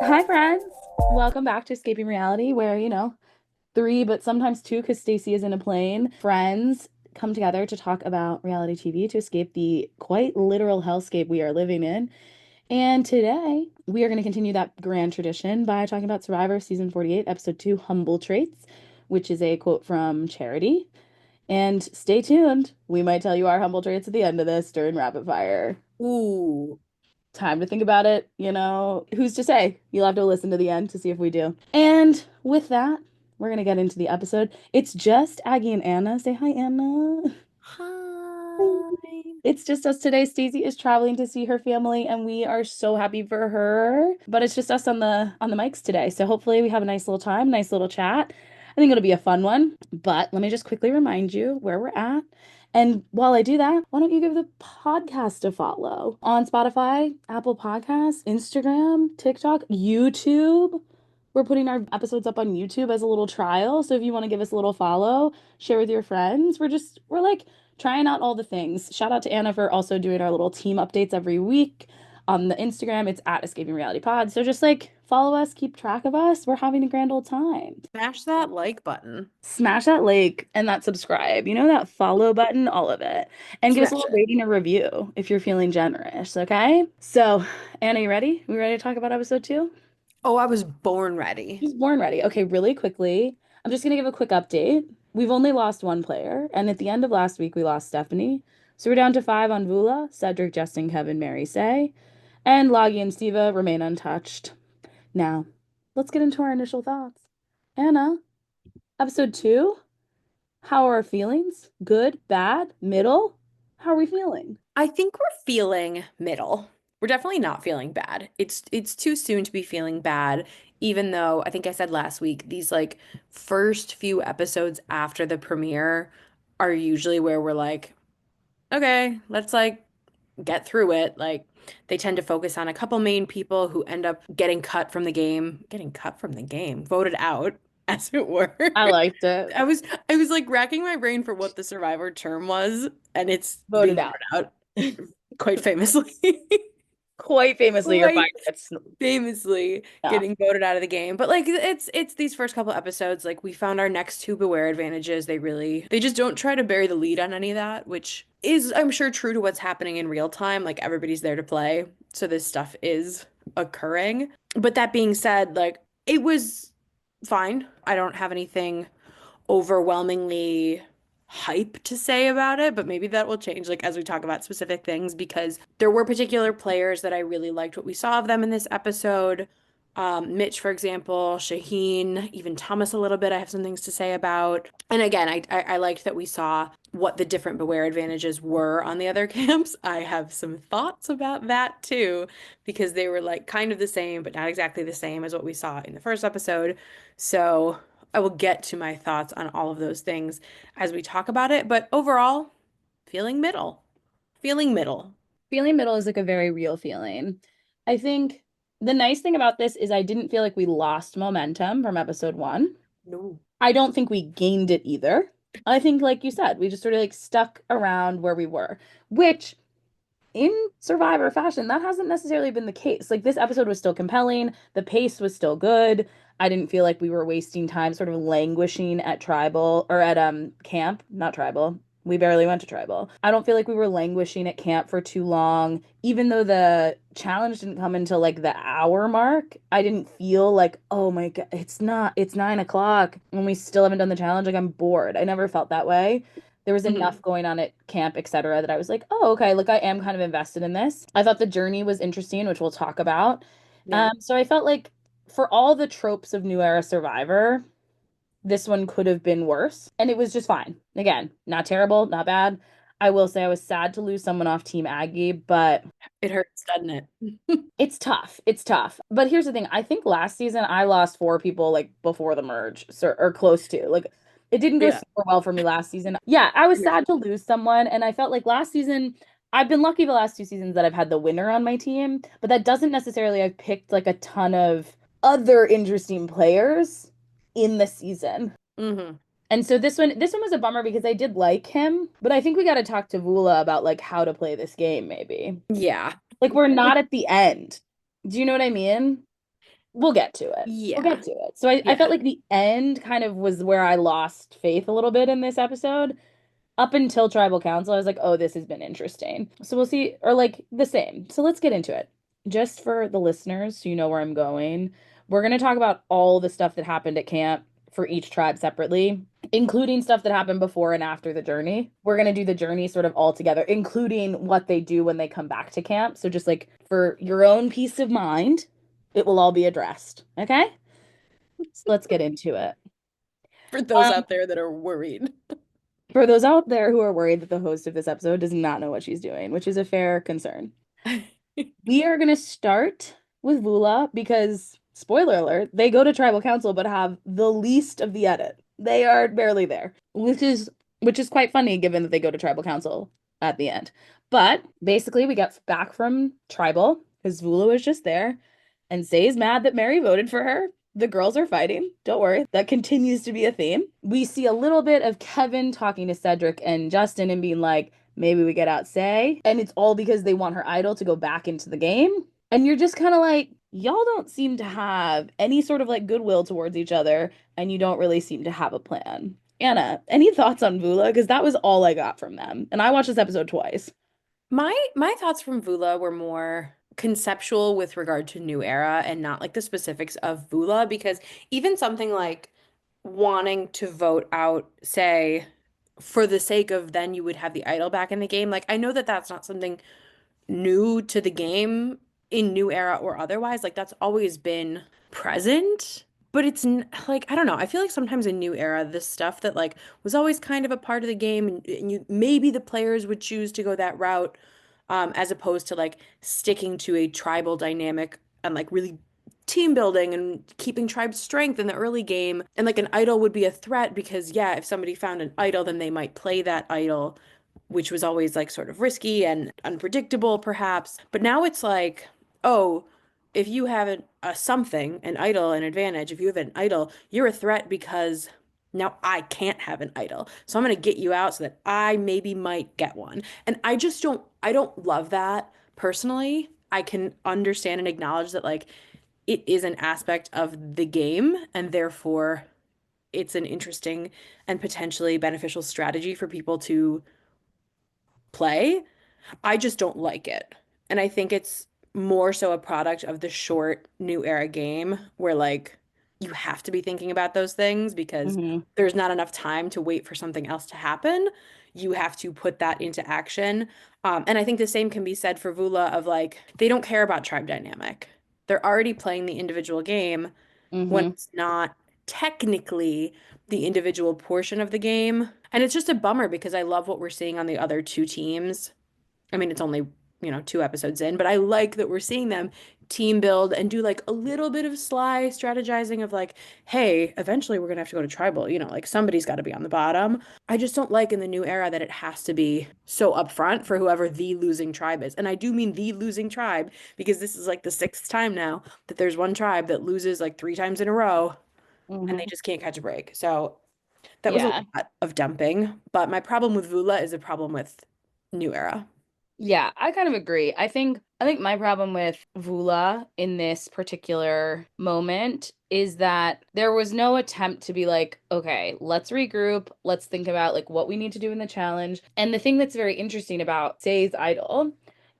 Hi, friends. Welcome back to Escaping Reality, where, three, but sometimes two, because Stacy is in a plane. Friends come together to talk about reality TV to escape the quite literal hellscape we are living in. And today, we are going to continue that grand tradition by talking about Survivor Season 48, Episode 2, Humble Traits, which is a quote from Charity. And stay tuned. We might tell you our humble traits at the end of this during Rapid Fire. Ooh. Time to think about it. Who's to say? You'll have to listen to the end to see if we do. And with that, we're going to get into the episode. It's just Aggie and Anna. Say hi, Anna. Hi. It's just us today. Stacey is traveling to see her family, and we are so happy for her. But it's just us on the mics today. So hopefully we have a nice little time, nice little chat. I think it'll be a fun one. But let me just quickly remind you where we're at. And while I do that, why don't you give the podcast a follow on Spotify, Apple Podcasts, Instagram, TikTok, YouTube. We're putting our episodes up on YouTube as a little trial. So if you want to give us a little follow, share with your friends. We're like trying out all the things. Shout out to Anna for also doing our little team updates every week. On the Instagram, it's at Escaping Reality Pod. So just like follow us, keep track of us. We're having a grand old time. Smash that like button. Smash that like and that subscribe, that follow button, all of it. And give us a Smash little it. rating or review if you're feeling generous, okay? So, Anna, you ready? We ready to talk about episode 2? Oh, I was born ready. She's born ready. Okay, really quickly. I'm just gonna give a quick update. We've only lost one player, and at the end of last week, we lost Stephanie. So we're down to 5 on Vula, Cedric, Justin, Kevin, Mary, Say, and Lagi and Siva remain untouched. Now, let's get into our initial thoughts. Anna, episode 2, how are our feelings? Good, bad, middle? How are we feeling? I think we're feeling middle. We're definitely not feeling bad. It's too soon to be feeling bad, even though I think I said last week, these like first few episodes after the premiere are usually where we're like, okay, let's like get through it. Like they tend to focus on a couple main people who end up getting cut from the game, voted out, as it were. I liked it. I was like racking my brain for what the Survivor term was, and it's Voted being out. voted out, quite famously. Quite famously, you're Quite fired. It's famously yeah. getting voted out of the game. But like it's these first couple episodes, like we found our next two Beware advantages. They just don't try to bury the lead on any of that, which is I'm sure true to what's happening in real time. Like everybody's there to play. So this stuff is occurring. But that being said, like it was fine. I don't have anything overwhelmingly hype to say about it, but maybe that will change like as we talk about specific things because there were particular players that I really liked what we saw of them in this episode. Mitch, for example, Shaheen, even Thomas a little bit, I have some things to say about. And again, I liked that we saw what the different Beware advantages were on the other camps. I have some thoughts about that too, because they were like kind of the same, but not exactly the same as what we saw in the first episode. So I will get to my thoughts on all of those things as we talk about it. But overall, feeling middle. Feeling middle. Feeling middle is like a very real feeling. I think the nice thing about this is I didn't feel like we lost momentum from episode 1. No. I don't think we gained it either. I think, like you said, we just sort of like stuck around where we were, which in Survivor fashion, that hasn't necessarily been the case. Like this episode was still compelling, the pace was still good. I didn't feel like we were wasting time sort of languishing at tribal or at camp, not tribal. We barely went to tribal. I don't feel like we were languishing at camp for too long. Even though the challenge didn't come until like the hour mark, I didn't feel like, oh my God, it's 9 o'clock and we still haven't done the challenge. Like I'm bored. I never felt that way. There was enough Mhm. going on at camp, etc., that I was like, oh, okay, look, I am kind of invested in this. I thought the journey was interesting, which we'll talk about. Yeah. So I felt like for all the tropes of New Era Survivor, this one could have been worse. And it was just fine. Again, not terrible, not bad. I will say I was sad to lose someone off Team Aggie, but It hurts, doesn't it? it's tough. It's tough. But here's the thing. I think last season I lost 4 people like before the merge, so, or close to. Like it didn't go Yeah. super well for me last season. Yeah, I was Yeah. sad to lose someone, and I felt like last season I've been lucky the last 2 seasons that I've had the winner on my team, but that doesn't necessarily I've picked like a ton of other interesting players in the season. Hmm. And so this one was a bummer because I did like him, but I think we got to talk to Vula about like how to play this game maybe. Yeah. Like we're not at the end. Do you know what I mean? we'll get to it. We'll get Yeah. to it. So I felt Yeah. like the end kind of was where I lost faith a little bit in this episode. Up until Tribal Council, I was like, oh, this has been interesting. So we'll see, or like the same. So let's get into it. Just for the listeners, so you know where I'm going, we're going to talk about all the stuff that happened at camp for each tribe separately, including stuff that happened before and after the journey. We're going to do the journey sort of all together, including what they do when they come back to camp. So just like for your own peace of mind, it will all be addressed. Okay? So let's get into it. For those Um, out there that are worried. For those out there who are worried that the host of this episode does not know what she's doing, which is a fair concern, we are going to start with Vula because, spoiler alert, they go to tribal council but have the least of the edit. They are barely there, which is quite funny given that they go to tribal council at the end. But basically, we got back from tribal because Vula was just there, and Say's mad that Mary voted for her. The girls are fighting. Don't worry. That continues to be a theme. We see a little bit of Kevin talking to Cedric and Justin and being like, maybe we get out Say. And it's all because they want her idol to go back into the game. And you're just kind of like, y'all don't seem to have any sort of like goodwill towards each other, and you don't really seem to have a plan. Anna, any thoughts on Vula? Because that was all I got from them. And I watched this episode twice. My thoughts from Vula were more conceptual with regard to New Era and not like the specifics of Vula because even something like wanting to vote out, say, for the sake of then you would have the idol back in the game. Like I know that that's not something new to the game in New Era or otherwise. Like that's always been present. But like I don't know. I feel like sometimes in New Era, this stuff that like was always kind of a part of the game, and you maybe the players would choose to go that route, as opposed to like sticking to a tribal dynamic and like really team building and keeping tribe strength in the early game. And like an idol would be a threat because yeah, if somebody found an idol, then they might play that idol, which was always like sort of risky and unpredictable, perhaps. But now it's like, oh, if you have a something, an idol, an advantage, if you have an idol, you're a threat because now I can't have an idol. So I'm going to get you out so that I maybe might get one. And I don't love that personally. I can understand and acknowledge that like it is an aspect of the game and therefore it's an interesting and potentially beneficial strategy for people to play. I just don't like it. And I think it's more so a product of the short new era game where like you have to be thinking about those things because Hmm. there's not enough time to wait for something else to happen. You have to put that into action. And I think the same can be said for Vula of like they don't care about tribe dynamic. They're already playing the individual game when Hmm. it's not technically the individual portion of the game. And it's just a bummer because I love what we're seeing on the other two teams. I mean, it's only, two episodes in, but I like that we're seeing them team build and do like a little bit of sly strategizing of like, hey, eventually we're gonna have to go to tribal, like somebody's got to be on the bottom. I just don't like in the new era that it has to be so upfront for whoever the losing tribe is. And I do mean the losing tribe because this is like the sixth time now that there's one tribe that loses like three times in a row and they Hmm. just can't catch a break. So that was a Yeah. lot of dumping. But my problem with Vula is a problem with new era. Yeah, I kind of agree. I think my problem with Vula in this particular moment is that there was no attempt to be like, okay, let's regroup, let's think about like what we need to do in the challenge. And the thing that's very interesting about Say's idol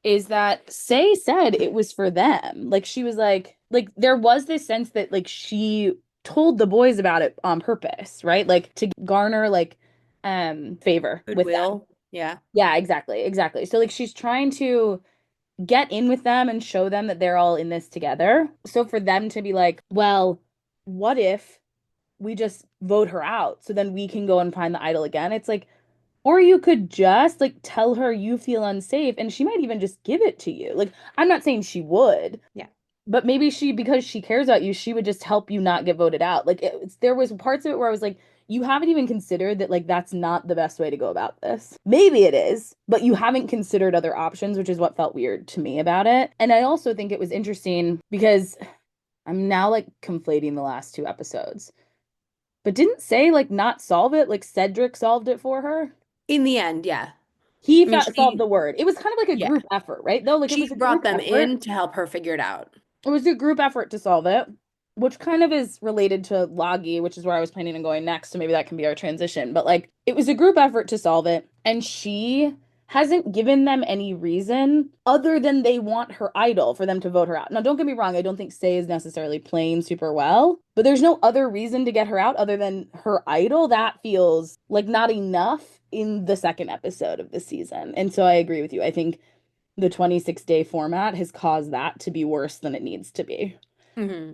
is that Say said it was for them. Like she was like there was this sense that like she told the boys about it on purpose, right? Like to garner like favor with them. Goodwill. Yeah. Yeah, exactly, exactly. So like she's trying to get in with them and show them that they're all in this together. So for them to be like, well, what if we just vote her out so then we can go and find the idol again? It's like, or you could just like tell her you feel unsafe and she might even just give it to you. Like, I'm not saying she would, Yeah. but maybe she, because she cares about you, she would just help you not get voted out. Like there was parts of it where I was like, you haven't even considered that like that's not the best way to go about this. Maybe it is, but you haven't considered other options, which is what felt weird to me about it. And I also think it was interesting because I'm now like conflating the last two episodes. But didn't Say like not solve it, like Cedric solved it for her. In the end, yeah. He I mean, solved the word. It was kind of like a yeah, group effort, right? Though, like it she was a brought group them effort. in to help her figure it out. It was a group effort to solve it. which kind of is related to Loggy, which is where I was planning on going next. So maybe that can be our transition. But like, it was a group effort to solve it. And she hasn't given them any reason other than they want her idol for them to vote her out. Now, don't get me wrong, I don't think Say is necessarily playing super well, but there's no other reason to get her out other than her idol. That feels like not enough in the second episode of the season. And so I agree with you. I think the 26-day format has caused that to be worse than it needs to be. Hmm.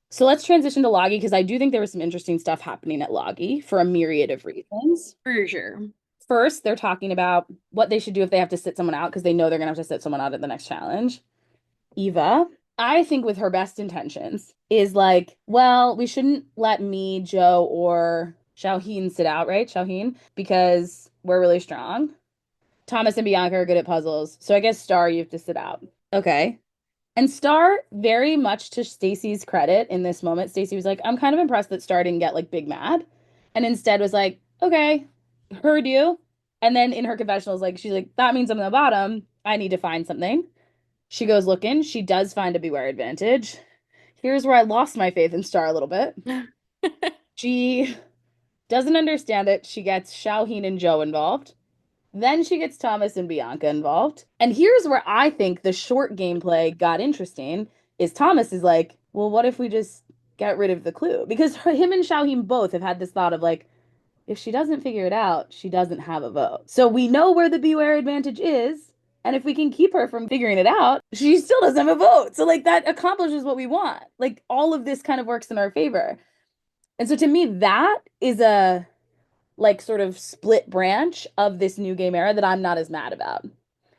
So let's transition to Loggy because I do think there was some interesting stuff happening at Loggy for a myriad of reasons. For sure. First, they're talking about what they should do if they have to sit someone out because they know they're going to have to sit someone out at the next challenge. Eva, I think with her best intentions, is like, well, we shouldn't let me, Joe, or Xiaoheen sit out, right? Xiaoheen, because we're really strong. Thomas and Bianca are good at puzzles. So I guess Star, you have to sit out. Okay. And Star, very much to Stacy's credit in this moment, Stacy was like, I'm kind of impressed that Star didn't get like big mad and instead was like, okay, heard you. And then in her confessionals, like, she's like, that means I'm on the bottom. I need to find something. She goes looking. She does find a beware advantage. Here's where I lost my faith in Star a little bit. She doesn't understand it. She gets Xiaoheen and Joe involved. Then she gets Thomas and Bianca involved. And here's where I think the short gameplay got interesting is Thomas is like, well, what if we just get rid of the clue? Because him and Xiaoheen both have had this thought of like, if she doesn't figure it out, she doesn't have a vote. So we know where the beware advantage is. And if we can keep her from figuring it out, she still doesn't have a vote. So like that accomplishes what we want. Like all of this kind of works in our favor. And so to me, that is a like sort of split branch of this new game era that I'm not as mad about.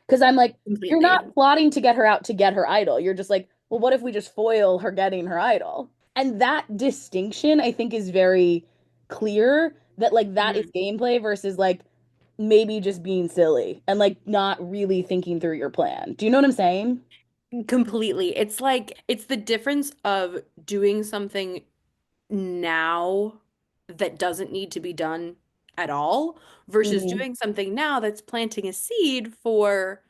Because I'm like, you're Completely. not plotting to get her out to get her idol. You're just like, well, what if we just foil her getting her idol? And that distinction, I think, is very clear that like that is Mhm. gameplay versus like maybe just being silly and like not really thinking through your plan. Do you know what I'm saying? Completely. It's like it's the difference of doing something now that doesn't need to be done at all versus Hmm. doing something now that's planting a seed for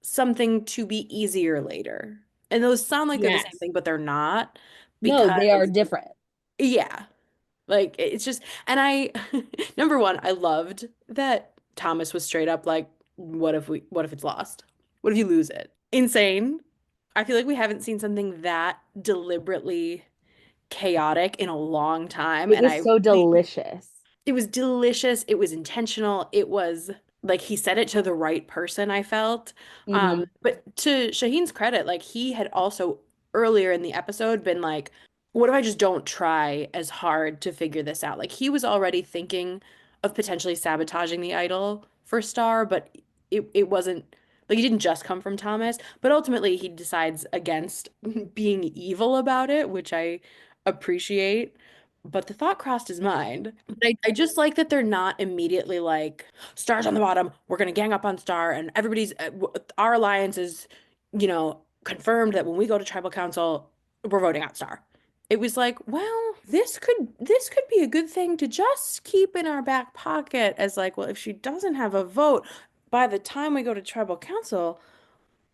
something to be easier later. And those sound like they're the same Yes. thing, but they're not No, because, they are different. yeah, like it's just, and I, number one, I loved that Thomas was straight up like, what if it's lost? What if you lose it? Insane. I feel like we haven't seen something that deliberately chaotic in a long time. It And was I so really, delicious. it was delicious. It was intentional. It was like he said it to the right person, I felt. Hmm. But to Shaheen's credit, like he had also earlier in the episode been like, what if I just don't try as hard to figure this out? Like he was already thinking of potentially sabotaging the idol for Star, but it wasn't like he didn't just come from Thomas, but ultimately he decides against being evil about it, which I appreciate. But the thought crossed his mind. But I just like that they're not immediately like, Star's on the bottom, we're gonna gang up on Star, and everybody's our alliance is, confirmed that when we go to tribal council, we're voting out Star. It was like, well, this could be a good thing to just keep in our back pocket as like, well, if she doesn't have a vote by the time we go to tribal council,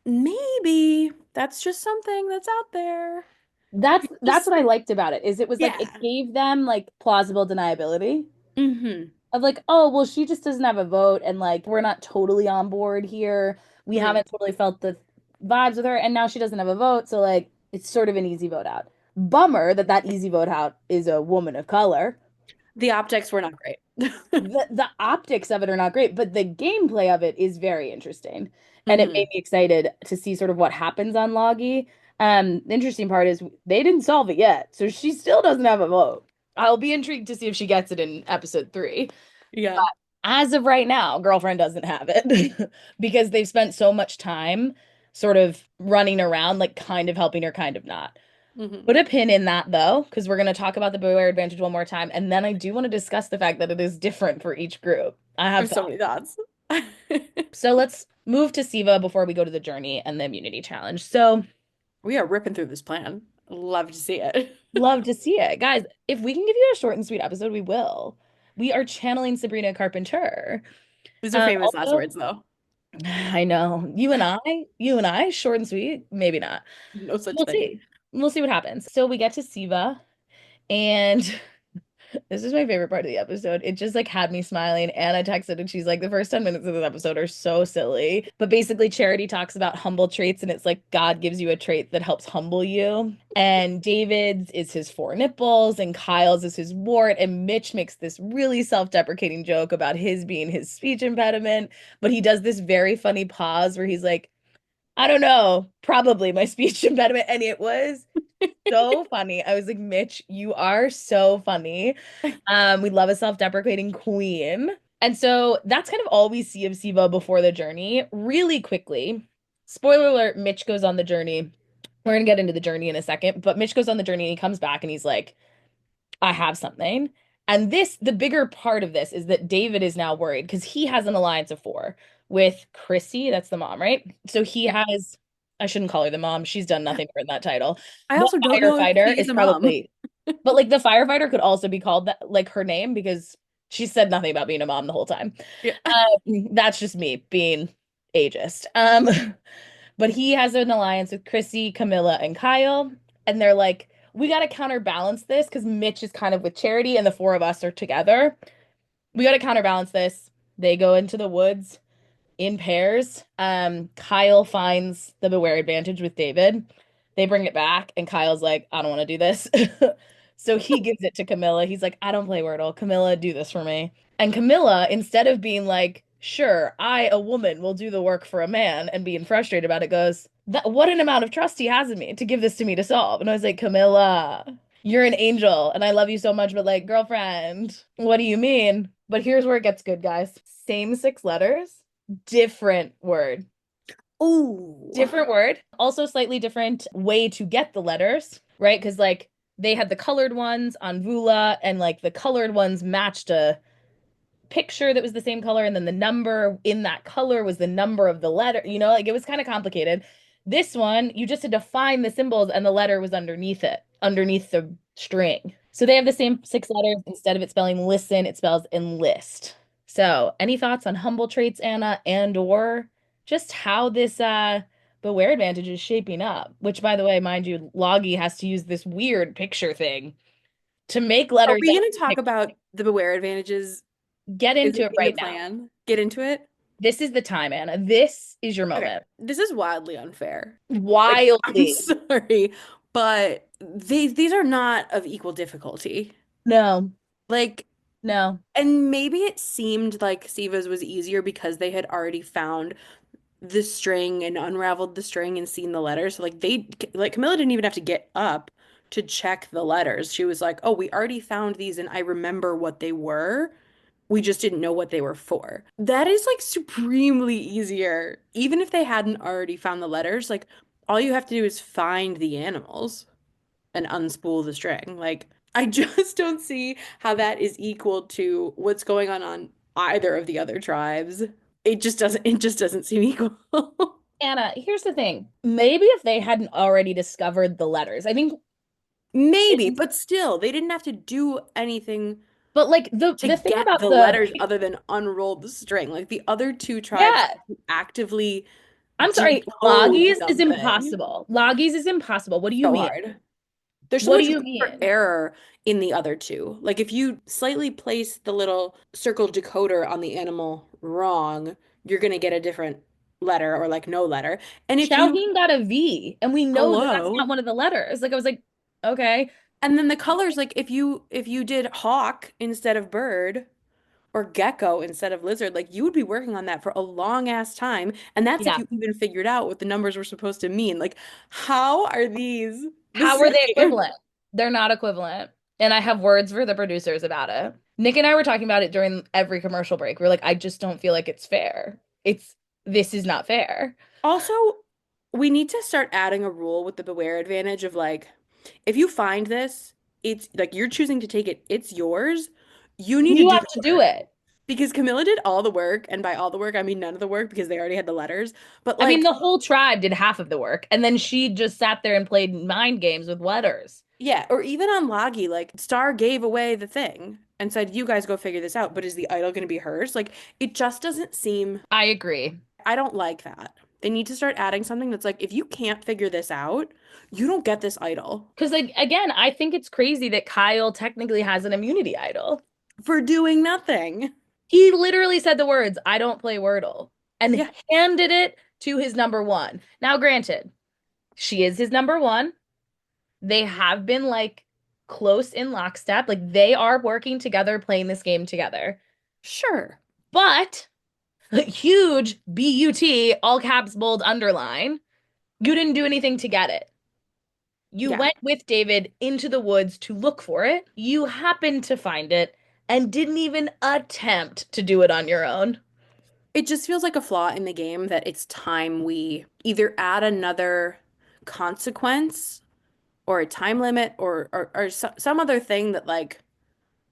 maybe that's just something that's out there. That's Just, what I liked about it is it was like it yeah. gave them like plausible deniability Hmm. of like, oh, well, she just doesn't have a vote and like we're not totally on board here. We Hmm. haven't totally felt the vibes with her and now she doesn't have a vote, so like it's sort of an easy vote out. Bummer that that easy vote out is a woman of color. The optics were not great. The optics of it are not great, but the gameplay of it is very interesting. And it made Hmm. me excited to see sort of what happens on Loggy. The interesting part is they didn't solve it yet, so she still doesn't have a vote. I'll be intrigued to see if she gets it in episode 3. Yeah. But as of right now, girlfriend doesn't have it because they've spent so much time sort of running around, like kind of helping her, kind of not. Hmm. Put a pin in that though, because we're going to talk about the Beware Advantage one more time. And then I do want to discuss the fact that it is different for each group. I I have have so thought. many thoughts. So let's move to Siva before we go to the journey and the immunity challenge. So We are ripping through this plan. Love to see it. love to see it. Guys, if we can give you a short and sweet episode, we will. We are channeling Sabrina Carpenter. These are famous last Also, words, though. I know you and I, short and sweet, maybe not. No such We'll thing. see. we'll see what happens. So we get to Siva, and this is my favorite part of the episode. It just like had me smiling. Anna texted and she's like, the first 10 minutes of this episode are so silly. But basically, Charity talks about humble traits, and it's like God gives you a trait that helps humble you. And David's is his four nipples, and Kyle's is his wart. And Mitch makes this really self-deprecating joke about his being his speech impediment. But he does this very funny pause where he's like, I don't know, probably my speech impediment. And it was so funny. I was like, Mitch, you are so funny. We love a self-deprecating queen. And so that's kind of all we see of Siva before the journey. Really quickly, spoiler alert, Mitch goes on the journey. We're gonna get into the journey in a second, but Mitch goes on the journey and he comes back and he's like, I have something. And this, the bigger part of this is that David is now worried because he has an alliance of four with Chrissy. That's the mom, right? So he Yeah. has, I shouldn't call her the mom. She's done nothing for that title. I The also don't know if firefighter she is is a mom. probably, but like the firefighter could also be called that, like her name, because she said nothing about being a mom the whole time. Yeah. That's just me being ageist. But he has an alliance with Chrissy, Camilla, and Kyle, and they're like, we got to counterbalance this because Mitch is kind of with Charity, and the four of us are together. We got to counterbalance this. They go into the woods in pairs. Kyle finds the Beware Advantage with David. They bring it back, and Kyle's like, I don't want to do this. So he gives it to Camilla. He's like, I don't play Wordle. Camilla, do this for me. And Camilla, instead of being like, sure, I, a woman, will do the work for a man and being frustrated about it, goes, that, what an amount of trust he has in me to give this to me to solve. And I was like, Camilla, you're an angel and I love you so much, but like, girlfriend, what do you mean? But here's where it gets good, guys. Same six letters, different word. Oh, Different word. Also slightly different way to get the letters, right? Because like they had the colored ones on Vula and like the colored ones matched a picture that was the same color, and then the number in that color was the number of the letter, like it was kind of complicated. This one, you just had to find the symbols and the letter was underneath it, underneath the string. So they have the same six letters. Instead of it spelling listen, it spells enlist. So any thoughts on humble traits, Anna, and or just how this Beware Advantage is shaping up? Which, by the way, mind you, Loggy has to use this weird picture thing to make are letters we that going to talk about the Beware advantages? get Is into it it in the right now. plan? Get into it? This is the time, Anna. This is your Okay. moment. This is wildly unfair. Like, I'm Wildly. sorry, but these are not of equal difficulty. No, Like, no. and maybe it seemed like Siva's was easier because they had already found the string and unraveled the string and seen the letters. So like Camilla didn't even have to get up to check the letters. She was like, "Oh, we already found these and I remember what they were. We just didn't know what they were for." That is like supremely easier. Even if they hadn't already found the letters, like all you have to do is find the animals and unspool the string. Like I just don't see how that is equal to what's going on either of the other tribes. It just doesn't seem equal. Anna, here's the thing. Maybe if they hadn't already discovered the letters, I think, Maybe, but still, they didn't have to do anything but like the to the thing get about the the letters other than unroll the string. Like the other two tribes yeah, had to actively I'm sorry, decode Loggies is something. impossible. Loggies is impossible. What do you So mean? hard. There's so What do much you room for mean? error in the other two. Like if you slightly place the little circle decoder on the animal wrong, you're gonna get a different letter or like no letter. And if you Xiaohing got a V, and we know that that's not hello, one of the letters. Like I was like, okay, and then the colors, like if you did hawk instead of bird or gecko instead of lizard, like you would be working on that for a long ass time. And that's if yeah. you even figured out what the numbers were supposed to mean. Like, how are these the How are they same? equivalent? They're not equivalent. And I have words for the producers about it. Nick and I were talking about it during every commercial break. We're like, I just don't feel like it's fair. This is not fair. Also, we need to start adding a rule with the Beware advantage of like, if you find this, it's like you're choosing to take it, it's yours. You need to You do have the to do work. it. Because Camilla did all the work, and by all the work, I mean none of the work because they already had the letters. But I mean, like, the whole tribe did half of the work, and then she just sat there and played mind games with letters. yeah, or even on Loggy, like Star gave away the thing and said, "You guys go figure this out." But is the idol going to be hers? Like, it just doesn't seem. I agree. I don't like that. They need to start adding something that's like, if you can't figure this out, you don't get this idol Because like again, I think it's crazy that Kyle technically has an immunity idol. for doing nothing. He literally said the words, I don't play Wordle, and Yeah, handed it to his number one. Now, granted, she is his number one. They have been like close in lockstep. Like they are working together, playing this game together. sure. But huge BUT, all caps, bold, underline. You didn't do anything to get it. You Yeah. went with David into the woods to look for it. You happened to find it and didn't even attempt to do it on your own. It just feels like a flaw in the game that it's time we either add another consequence or a time limit or some other thing that like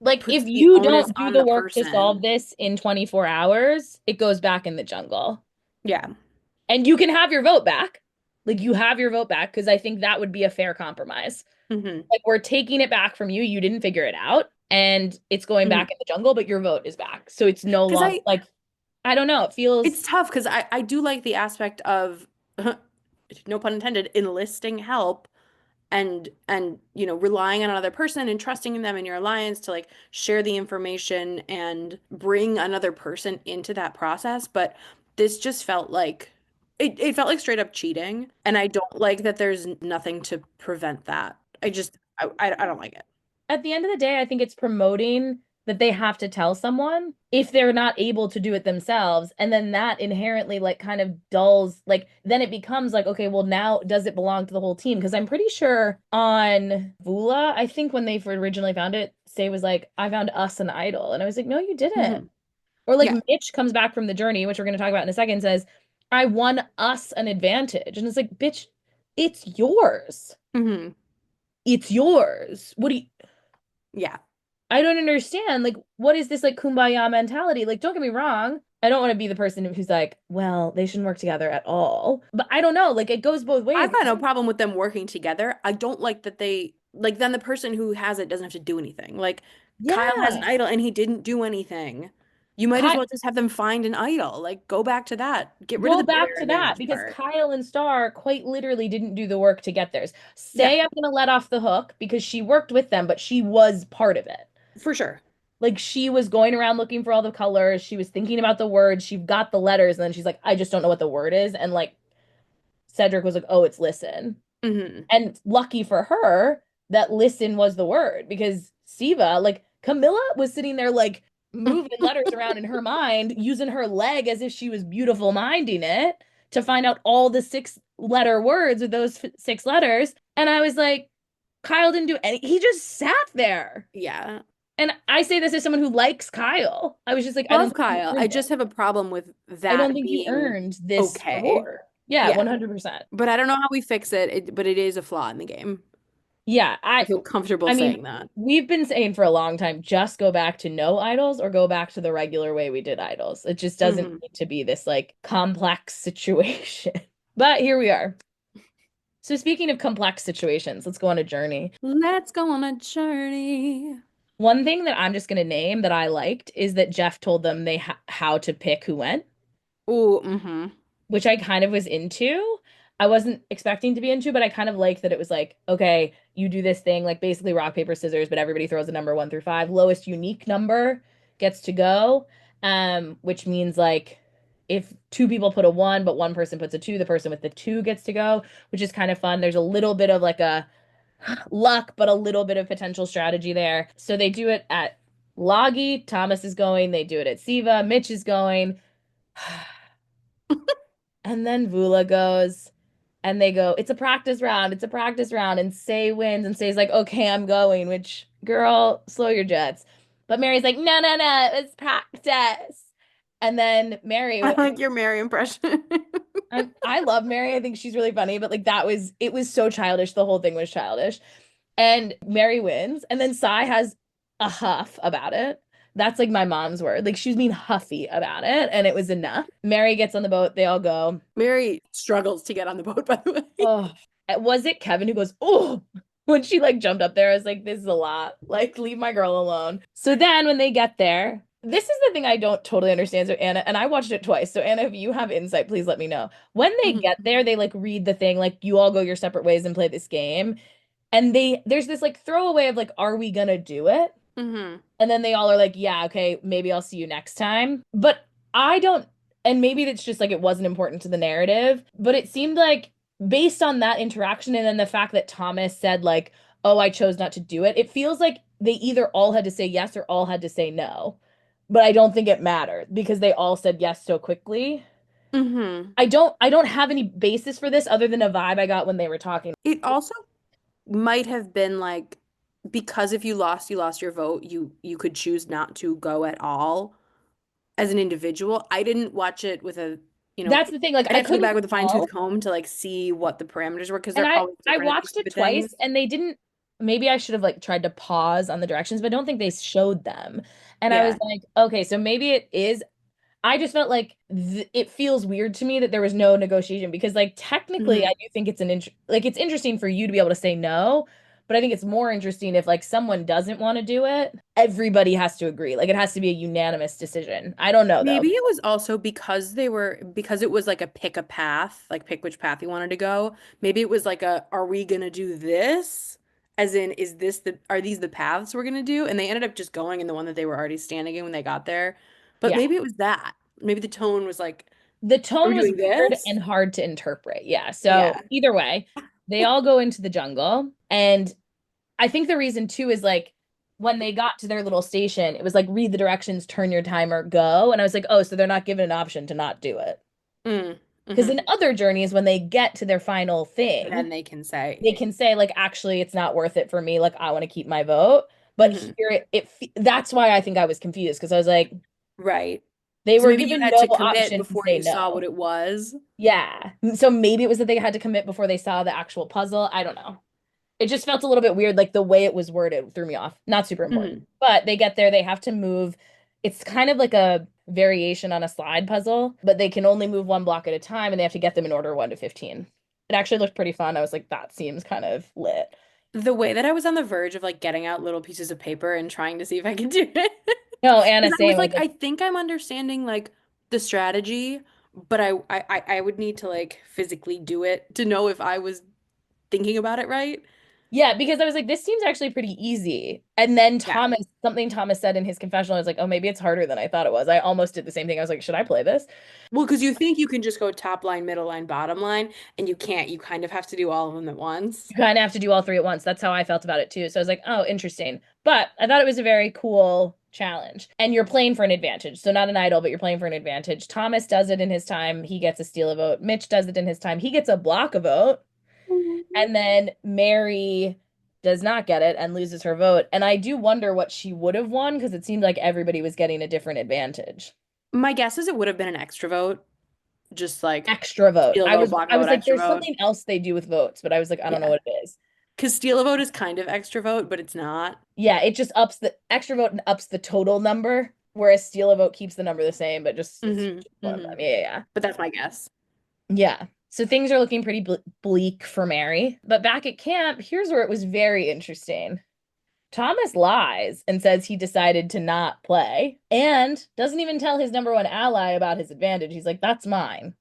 Like, if puts the you onus don't do on the the work to solve person. this in 24 hours, it goes back in the jungle. Yeah. And you can have your vote back. Like, you have your vote back because I think that would be a fair compromise. Hmm. Like, we're taking it back from you. You didn't figure it out, and it's going back Hmm. in the jungle, but your vote is back. So it's no Because longer like, I don't know. It it's feels tough because I do like the aspect of no pun intended, enlisting help and relying on another person and trusting in them in your alliance to like share the information and bring another person into that process. But this just felt like it felt like straight up cheating, and I don't like that there's nothing to prevent that. I don't like it. at the end of the day, I think it's promoting that they have to tell someone if they're not able to do it themselves. And then that inherently, like, kind of dulls, like, then it becomes like, okay, well, now does it belong to the whole team? Because I'm pretty sure on Vula, I think when they originally found it, Say was like, I found us an idol. And I was like, no, you didn't. Hmm. Or like Yeah. Mitch comes back from the journey, which we're going to talk about in a second, says, I won us an advantage. And it's like, bitch, it's yours. Hmm. It's yours. What do you, Yeah. I don't understand. Like, what is this like kumbaya mentality? Like, don't get me wrong. I don't want to be the person who's like, well, they shouldn't work together at all. But I don't know. Like, it goes both ways. I've got no problem with them working together. I don't like that they like then the person who has it doesn't have to do anything. Like Kyle has an Yeah. idol and he didn't do anything. You might as Ky well just have them find an idol. Like go back to that. Get rid of Go the back beware to that advantage because part. Kyle and Star quite literally didn't do the work to get theirs. Yeah, Say I'm gonna let off the hook because she worked with them, but she was part of it. for sure. Like she was going around looking for all the colors. She was thinking about the words. She got the letters, and then she's like, I just don't know what the word is. And like Cedric was like, oh, it's listen. Hmm. And lucky for her that listen was the word because Siva, like Camilla was sitting there like moving letters around in her mind, using her leg as if she was beautiful minding it to find out all the six-letter words with those six letters. And I was like, Kyle didn't do any, he just sat there. Yeah. And I say this as someone who likes Kyle. I was just like, I don't Love think you Kyle. I earned it. just have a problem with I don't that think you being earned this okay. award. Yeah, Yeah. 100%. But I don't know how we fix it, but it is a flaw in the game. Yeah, I feel comfortable I mean, saying that. we've been saying for a long time, just go back to no idols or go back to the regular way we did idols. It just doesn't Hmm. need to be this like complex situation. But here we are. So speaking of complex situations, let's go on a journey. Let's go on a journey. One thing that I'm just going to name that I liked is that Jeff told them they how to pick who went, Oh, mm-hmm. which I kind of was into. I wasn't expecting to be into, but I kind of liked that it was like, okay, you do this thing, like basically rock, paper, scissors, but everybody throws a number one through five. Lowest unique number gets to go. Which means like if two people put a one, but one person puts a two, the person with the two gets to go, which is kind of fun. There's a little bit of like a luck, but a little bit of potential strategy there. So they do it at Loggy, Thomas is going, they do it at Siva, Mitch is going. And then Vula goes, and they go, it's a practice round, it's a practice round. And Say wins, and Say's like, okay, I'm going, which, girl, slow your jets. But Mary's like, no, no, no, it's practice. And then Mary, I like your Mary impression. I love Mary. I think she's really funny, but like it was so childish. The whole thing was childish. And Mary wins. And then Sai has a huff about it. That's like my mom's word. Like she was being huffy about it, and it was enough. Mary gets on the boat. They all go. Mary struggles to get on the boat, by the way. Oh, was it Kevin who goes, oh, when she like jumped up there? I was like, this is a lot. Like, leave my girl alone. So then when they get there, this is the thing I don't totally understand. So Anna, and I watched it twice. So Anna, if you have insight, please let me know. When they Mhm. get there, they like read the thing, like you all go your separate ways and play this game. And there's this like throwaway of like, are we gonna do it? Mhm. And then they all are like, yeah, okay, maybe I'll see you next time. But I don't, and maybe it's just like it wasn't important to the narrative, but it seemed like based on that interaction and then the fact that Thomas said, like, oh, I chose not to do it, it feels like they either all had to say yes or all had to say no. But I don't think it mattered because they all said yes so quickly. Mhm. I don't have any basis for this other than a vibe I got when they were talking. It also might have been like because if you lost your vote, you could choose not to go at all as an individual. I didn't watch it with a, you know, That's the thing. Like I'd I have to go back couldn't with a fine-tooth tell. comb to like see what the parameters were because And they're I always I different in these watched it stupid twice things. and they didn't, maybe I should have like tried to pause on the directions, but I don't think they showed them. And I was Yeah. like, okay, so maybe it is. I just felt like it feels weird to me that there was no negotiation because like technically I Hmm. do think it's like it's interesting for you to be able to say no, but I think it's more interesting if like someone doesn't want to do it, everybody has to agree. Like it has to be a unanimous decision. I don't know though. Maybe it was also because it was like a pick a path, like pick which path you wanted to go. Maybe it was like a are we gonna do this? As in, is this the are these the paths we're gonna do? And they ended up just going in the one that they were already standing in when they got there. But Yeah. maybe it was that. Maybe the tone was like, The are we tone was doing weird this? and hard to interpret. Yeah. So Yeah. either way, they all go into the jungle. And I think the reason too is like when they got to their little station, it was like read the directions, turn your timer, go. And I was like, oh, so they're not given an option to not do it. Mm, Because hmm. in other journeys, when they get to their final thing, Then they can say, they can say, like, actually, it's not worth it for me. Like, I want to keep my vote. But hmm. here, that's why I think I was confused because I was like, Right. they So were maybe you given had no to commit option to before say you saw what no. it was. Yeah. So maybe it was that they had to commit before they saw the actual puzzle. I don't know. It just felt a little bit weird, like the way it was worded threw me off. Not super important. Hmm. But they get there, they have to move. It's kind of like a variation on a slide puzzle, but they can only move one block at a time and they have to get them in order 1 to 15. It actually looked pretty fun. I was like, that seems kind of lit. The way that I was on the verge of like getting out little pieces of paper and trying to see if I could do it. No, Anna, Because I was same. I was like, like, I think I'm understanding like the strategy, but I would need to like physically do it to know if I was thinking about it right. yeah, because I was like, this seems actually pretty easy. And then Yeah. Something Thomas said in his confessional, I was like, oh, maybe it's harder than I thought it was. I almost did the same thing. I was like, should I play this? Well, because you think you can just go top line, middle line, bottom line, and you can't. You kind of have to do all of them at once. You kind of have to do all three at once. That's how I felt about it too. So I was like, oh, interesting. But I thought it was a very cool challenge. And you're playing for an advantage. So not an idol, but you're playing for an advantage. Thomas does it in his time. He gets a steal a vote. Mitch does it in his time. He gets a block a vote. And then Mary does not get it and loses her vote. And I do wonder what she would have won because it seemed like everybody was getting a different advantage. My guess is it would have been an extra vote, just like Extra vote. steal a vote, block a I was vote, like, extra there's vote. something else they do with votes, but I was like, I don't know Yeah. what it is. Because steal a vote is kind of extra vote, but it's not. Yeah, it just ups the extra vote and ups the total number, whereas steal a vote keeps the number the same, but just it's Hmm. just one of them. Hmm. Yeah, yeah, But that's my guess. yeah. Yeah. So things are looking pretty bleak for Mary. But back at camp, here's where it was very interesting. Thomas lies and says he decided to not play and doesn't even tell his number one ally about his advantage. He's like, that's mine.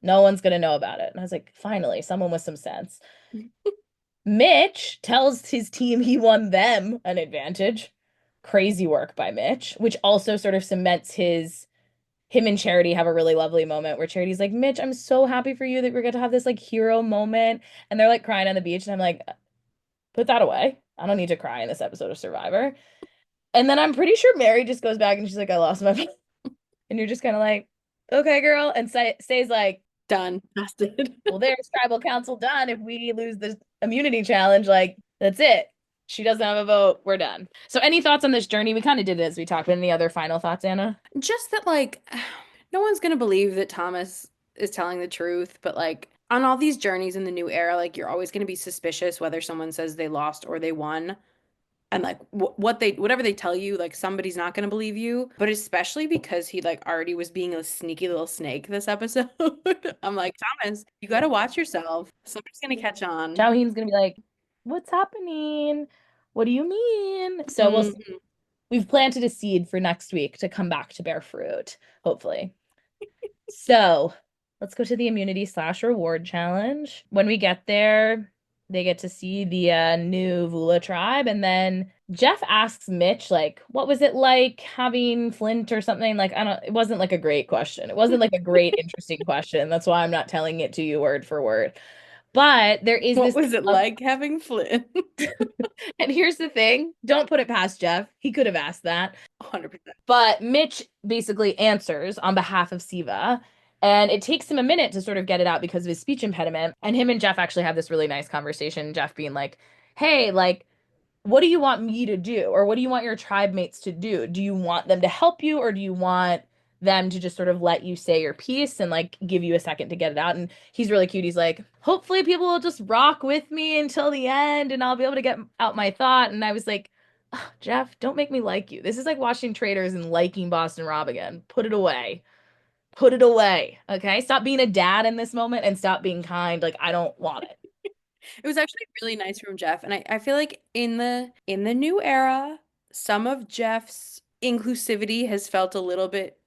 No one's gonna know about it. And I was like, finally, someone with some sense. Mitch tells his team he won them an advantage. Crazy work by Mitch, which also sort of cements him and Charity have a really lovely moment where Charity's like, Mitch, I'm so happy for you that we're going to have this like hero moment. And they're like crying on the beach. And I'm like, put that away. I don't need to cry in this episode of Survivor. And then I'm pretty sure Mary just goes back and she's like, I lost my phone. And you're just kind of like, okay, girl. And says like, Done. Busted. well, there's tribal council done. If we lose this immunity challenge, like that's it. She doesn't have a vote. We're done. So, any thoughts on this journey? We kind of did it as we talked, but any other final thoughts, Anna? Just that, like, no one's gonna believe that Thomas is telling the truth, but like on all these journeys in the new era, like you're always gonna be suspicious whether someone says they lost or they won. And like whatever they tell you, like somebody's not gonna believe you. But especially because he like already was being a sneaky little snake this episode. I'm like, Thomas, you gotta watch yourself. Somebody's gonna catch on. Xiaoheen's gonna be like, "What's happening? What do you mean?" So we'll see. Mhm. we've planted a seed for next week to come back to bear fruit, hopefully. So let's go to the immunity slash reward challenge. When we get there, they get to see the new Vula tribe. And then Jeff asks Mitch, like, what was it like having Flint or something? Like, I don't, it wasn't like a great question. It wasn't like a great, interesting question. That's why I'm not telling it to you word for word. But there is What this, was it like having Flynn? and here's the thing, don't put it past Jeff. He could have asked that. 100%. But Mitch basically answers on behalf of Siva, and it takes him a minute to sort of get it out because of his speech impediment. And him and Jeff actually have this really nice conversation. Jeff being like, "Hey, like, what do you want me to do? Or what do you want your tribe mates to do? Do you want them to help you, or do you want them to just sort of let you say your piece and like give you a second to get it out?" And he's really cute. He's like, "Hopefully people will just rock with me until the end and I'll be able to get out my thought." And I was like, "Ugh, Jeff, don't make me like you. This is like watching Traitors and liking Boston Rob again. Put it away. Put it away. Okay? Stop being a dad in this moment and stop being kind. Like, I don't want it." It was actually really nice from Jeff. And I feel like in the new era, some of Jeff's inclusivity has felt a little bit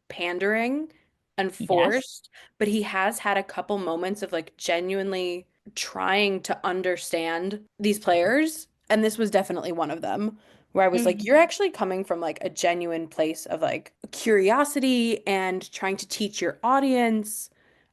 pandering and Yes. forced, but he has had a couple moments of like genuinely trying to understand these players. And this was definitely one of them where I was like, you're Mhm. actually coming from like a genuine place of like curiosity and trying to teach your audience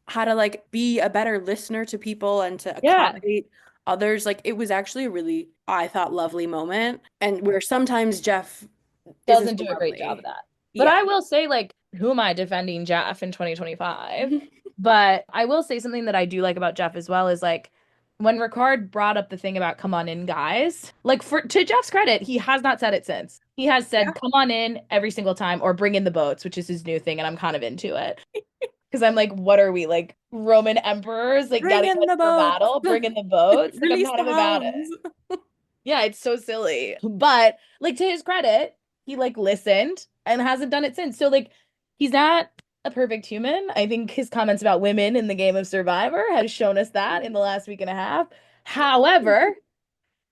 how to like be a better listener to people and to Yeah. accommodate others. Like it was actually a really, I thought, lovely moment. And where sometimes Jeff isn't Doesn't so do a great job of lovely. that. But Yeah. I will say, like, who am I defending Jeff in 2025? But I will say something that I do like about Jeff as well is like when Ricard brought up the thing about come on in, guys, like for to Jeff's credit, he has not said it since. He has Yeah. said come on in every single time or bring in the boats, which is his new thing, and I'm kind of into it. Because I'm like, what are we, like Roman emperors, like Bring getting in ready the for boats. battle, bring in the boats? Like I'm Release kind the of about it. hounds. Yeah, it's so silly. But like to his credit, he like listened and hasn't done it since. So like he's not a perfect human. I think his comments about women in the game of Survivor has shown us that in the last week and a half. However,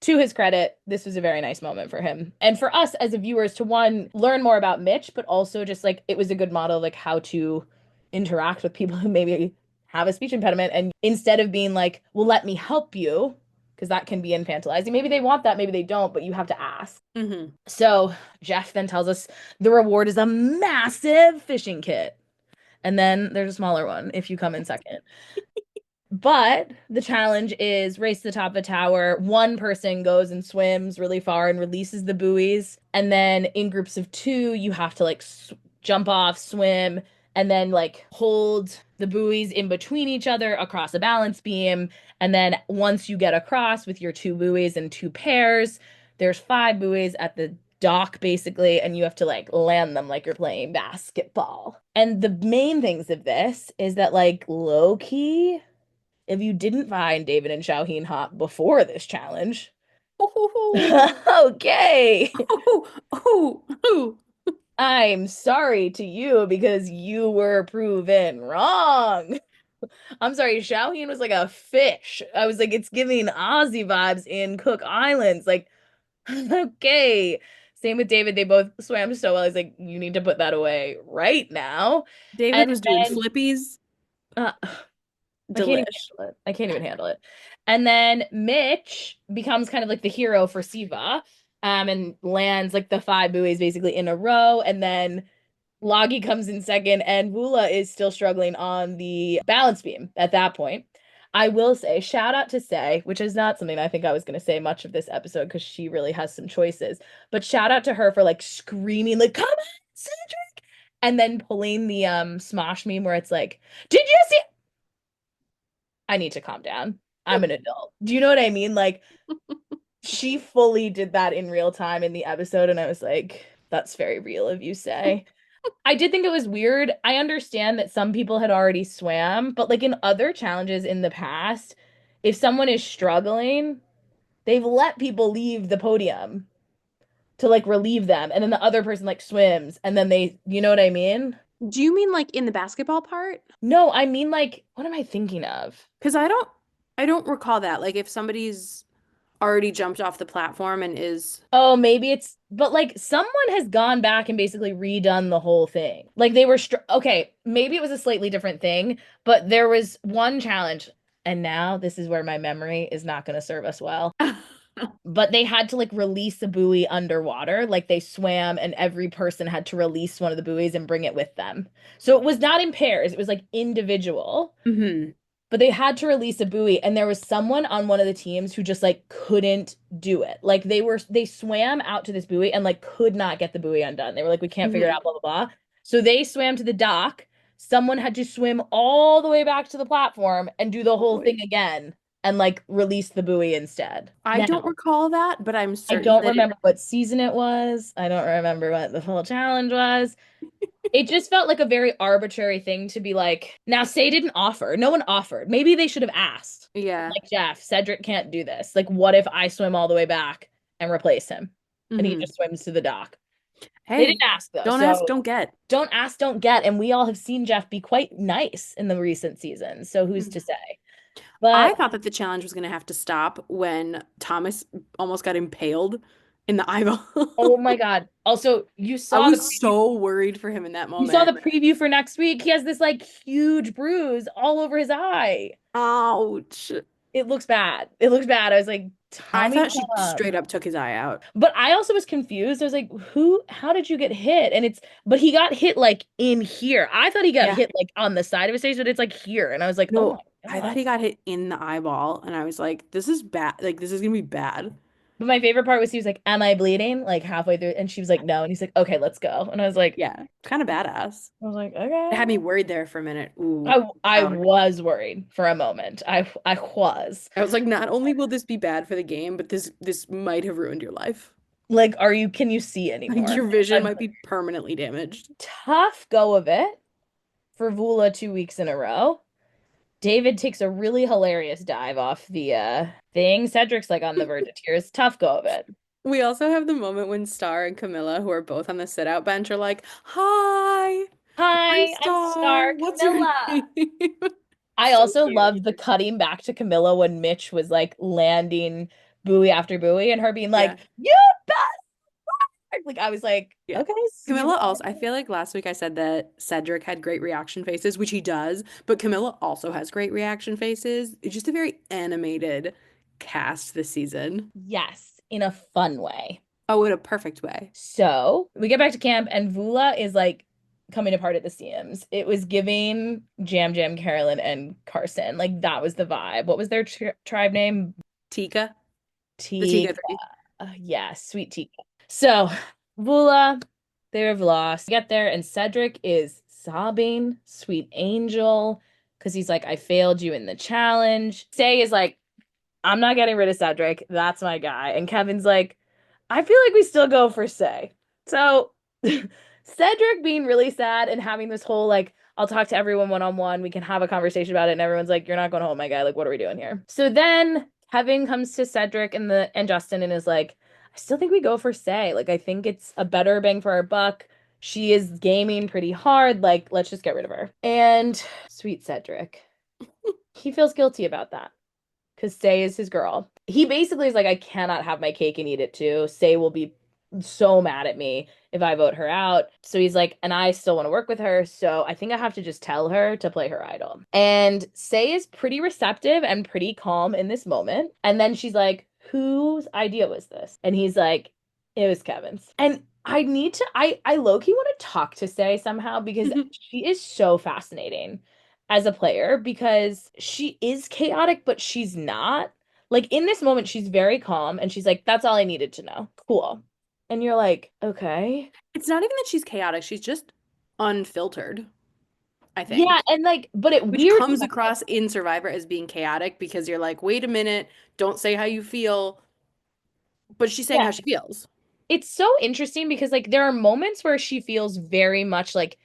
to his credit, this was a very nice moment for him. And for us as a viewers to one, learn more about Mitch, but also just like it was a good model of like how to interact with people who maybe have a speech impediment. And instead of being like, well, let me help you, because that can be infantilizing. Maybe they want that, maybe they don't, but you have to ask. Hmm. So Jeff then tells us the reward is a massive fishing kit. And then there's a smaller one if you come in second. But the challenge is race to the top of the tower. One person goes and swims really far and releases the buoys. And then in groups of two, you have to like jump off, swim, and then like hold the buoys in between each other across a balance beam. And then once you get across with your two buoys and two pairs, there's five buoys at the dock basically, and you have to like land them like you're playing basketball. And the main things of this is that like low key if you didn't find David and Shauheen hot before this challenge, Oh, okay, oh, oh, oh. I'm sorry to you because you were proven wrong. I'm sorry, Shauheen was like a fish. I was like, it's giving Aussie vibes in Cook Islands. Like, okay. Same with David. They both swam so well. I was like, you need to put that away right now. David And was doing then flippies. uh, I can't even Delish. handle it. I can't even handle it. And then Mitch becomes kind of like the hero for Siva, and lands like the five buoys basically in a row. And then Loggy comes in second, and Vula is still struggling on the balance beam at that point. I will say, shout out to Say, which is not something I think I was going to say much of this episode because she really has some choices. But shout out to her for like screaming, like, come on, Cedric! And then pulling the Smosh meme where it's like, did you see I need to calm down. I'm an adult. Do you know what I mean? Like she fully did that in real time in the episode, and I was like, that's very real of you, Say. I did think it was weird. I understand that some people had already swam, but like in other challenges in the past, if someone is struggling, they've let people leave the podium to like relieve them, and then the other person like swims, and then they, you know what I mean? Do you mean like in the basketball part? No, I mean like, what am I thinking of? Because I don't recall that. Like if somebody's already jumped off the platform and is. Oh, maybe it's, but like someone has gone back and basically redone the whole thing. Like they were, okay, maybe it was a slightly different thing, but there was one challenge, and now this is where my memory is not going to serve us well. But they had to like release a buoy underwater. Like they swam, and every person had to release one of the buoys and bring it with them. So it was not in pairs, it was like individual. Hmm. But they had to release a buoy, and there was someone on one of the teams who just like couldn't do it. Like they swam out to this buoy and like could not get the buoy undone. They were like, we can't figure it Hmm. out, blah blah blah. So they swam to the dock. Someone had to swim all the way back to the platform and do the Oh whole boy. thing again and like release the buoy instead. I Now, don't recall that, but I'm I certain don't that it. remember what season it was. I don't remember what the whole challenge was. It just felt like a very arbitrary thing to be like, now Say didn't offer. No one offered. Maybe they should have asked. Yeah. Like, Jeff, Cedric can't do this. Like, what if I swim all the way back and replace him? And he Hmm. just swims to the dock. They Hey, didn't ask though. don't ask, So don't get. don't ask, don't get. And we all have seen Jeff be quite nice in the recent seasons. So who's to Mhm. say? I But thought that the challenge was going to have to stop when Thomas almost got impaled in the eyeball. oh my God. Also, I was so worried for him in that you saw moment. the preview for next week. He has this like huge bruise all over his eye. Ouch. It looks bad. It looks bad. I was like, I Tommy, thought she straight come. up took his eye out. But I also was confused. I was like, how did you get hit? And but he got hit like in here. I thought he got Yeah. hit like on the side of his face, but it's like here. And I was like, oh No, my I thought God. he got hit in the eyeball, and I was like, this is bad. Like, this is gonna be bad. But my favorite part was he was like, am I bleeding? Like halfway through. And she was like, no. And he's like, okay, let's go. And Yeah, kind of badass. I was like, It had okay. me worried there for a minute. Ooh, I ouch. was worried for a moment. I was. I was like, not only will this be bad for the game, but this might have ruined your life. Like, can you see Like anymore? your vision might be permanently damaged. Tough go of it for Vula 2 weeks in a row. David takes a really hilarious dive off the thing. Cedric's like on the verge of tears. Tough go of it. We also have the moment when Star and Camilla, who are both on the sit out bench, are like, "Hi, I'm Hi, I'm Star. Star What's your Camilla. name?" I So also cute. loved the cutting back to Camilla when Mitch was like landing buoy after buoy and her being Yeah. like, you bastard. Like I was like, Yeah. okay, Camilla sweetheart. also, I feel like last week I said that Cedric had great reaction faces, which he does, but Camilla also has great reaction faces. It's just a very animated cast this season. Yes, in a fun way. Oh, in a perfect way. So we get back to camp and Vula is like coming apart at the seams. It was giving Jam Jam, Carolyn, and Carson. Like that was the vibe. What was their tribe name? Tika, the Tika Tika. three. Yeah, sweet Tika. So Vula, they've lost. Get there, and Cedric is sobbing, sweet angel, because he's like, I failed you in the challenge. Say is like, I'm not getting rid of Cedric. That's my guy. And Kevin's like, I feel like we still go for Say. So Cedric being really sad and having this whole like, I'll talk to everyone one on one. We can have a conversation about it. And everyone's like, you're not going home, my guy. Like, what are we doing here? So then Kevin comes to Cedric and Justin and is like, I still think we go for Say. Like, I think it's a better bang for our buck. She is gaming pretty hard. Like, let's just get rid of her. And sweet Cedric. He feels guilty about that because Say is his girl. He basically is like, I cannot have my cake and eat it too. Say will be so mad at me if I vote her out. So he's like, and I still want to work with her. So I think I have to just tell her to play her idol. And Say is pretty receptive and pretty calm in this moment. And then she's like, whose idea was this? And he's like, it was Kevin's. And I low-key want to talk to Say somehow because she is so fascinating as a player because she is chaotic, but she's not. Like in this moment, she's very calm and she's like, that's all I needed to know. Cool. And you're like, okay. It's not even that she's chaotic, she's just unfiltered, I Yeah, think. and like, but it Which weirds me comes out. across in Survivor as being chaotic because you're like, wait a minute, don't say how you feel. But she's saying Yeah. how she feels. It's so interesting because like there are moments where she feels very much like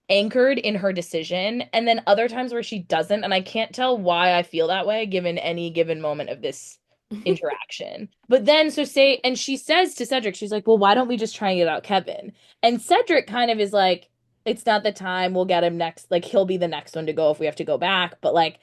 anchored in her decision, and then other times where she doesn't, and I can't tell why I feel that way given any given moment of this interaction. But then so say and she says to Cedric, she's like, well, why don't we just try and get out Kevin? And Cedric kind of is like, it's not the time, we'll get him next, like he'll be the next one to go if we have to go back. But like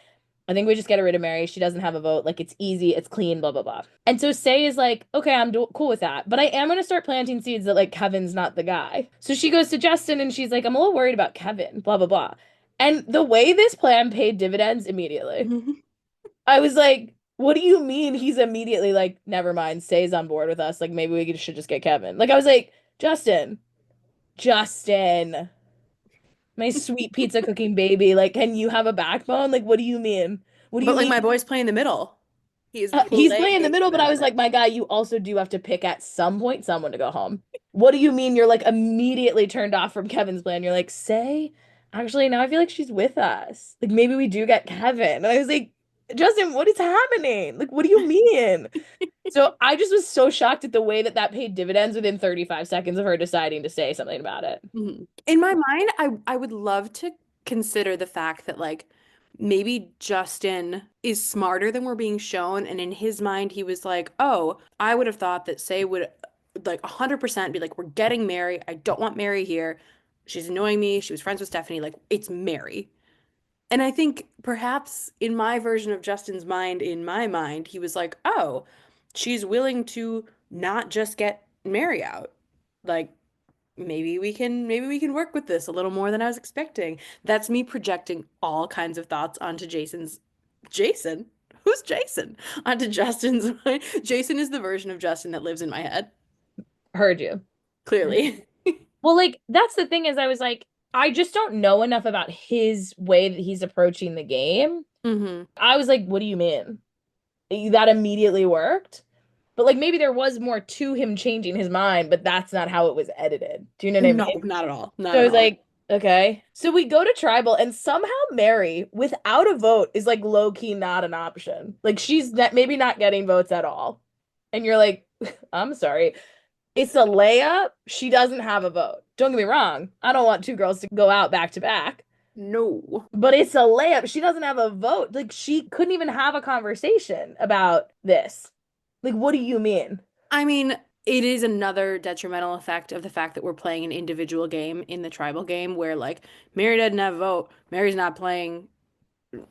I think we just get rid of Mary. She doesn't have a vote. Like it's easy, it's clean, blah blah blah. And so Say is like, okay, I'm cool with that, but I am gonna start planting seeds that like Kevin's not the guy. So she goes to Justin and she's like, I'm a little worried about Kevin, blah blah blah. And the way this plan paid dividends immediately, I was like, what do you mean he's immediately like, never mind, Say's on board with us. Like maybe we should just get Kevin. Like I was like, Justin, my sweet pizza cooking baby. Like, can you have a backbone? Like, what do you mean? What do But you like mean? my boy's playing the middle. He is He's playing in the playing middle, the but I was middle. like, my guy, you also do have to pick at some point someone to go home. What do you mean you're like immediately turned off from Kevin's plan? You're like, Say, actually, now I feel like she's with us. Like maybe we do get Kevin. And I was like, Justin, what is happening? Like, what do you mean? So I just was so shocked at the way that that paid dividends within 35 seconds of her deciding to say something about it. Mhm. In my mind, I would love to consider the fact that like maybe Justin is smarter than we're being shown, and in his mind he was like, "Oh, I would have thought that Say would like 100% be like, we're getting Mary. I don't want Mary here. She's annoying me. She was friends with Stephanie. Like it's Mary." And I think perhaps in my version of Justin's mind, in my mind, he was like, "Oh, she's willing to not just get Mary out. Like maybe we can work with this a little more than I was expecting." That's me projecting all kinds of thoughts onto Jason. Who's Jason? Onto Justin's mind. Jason is the version of Justin that lives in my head, Heard you. clearly. Well, like that's the thing is I was like, I just don't know enough about his way that he's approaching the game. Hmm. I was like, what do you mean? That immediately worked? But like maybe there was more to him changing his mind, but that's not how it was edited. Do you know what I No, mean? not at all. Not So I at was all. like, okay. So we go to tribal and somehow Mary, without a vote, is like low key not an option. Like she's maybe not getting votes at all. And you're like, I'm sorry. It's a layup. She doesn't have a vote. Don't get me wrong. I don't want two girls to go out back to back, No. but it's a layup. She doesn't have a vote. Like she couldn't even have a conversation about this. Like, what do you mean? I mean, it is another detrimental effect of the fact that we're playing an individual game in the tribal game where like Mary doesn't have a vote. Mary's not playing.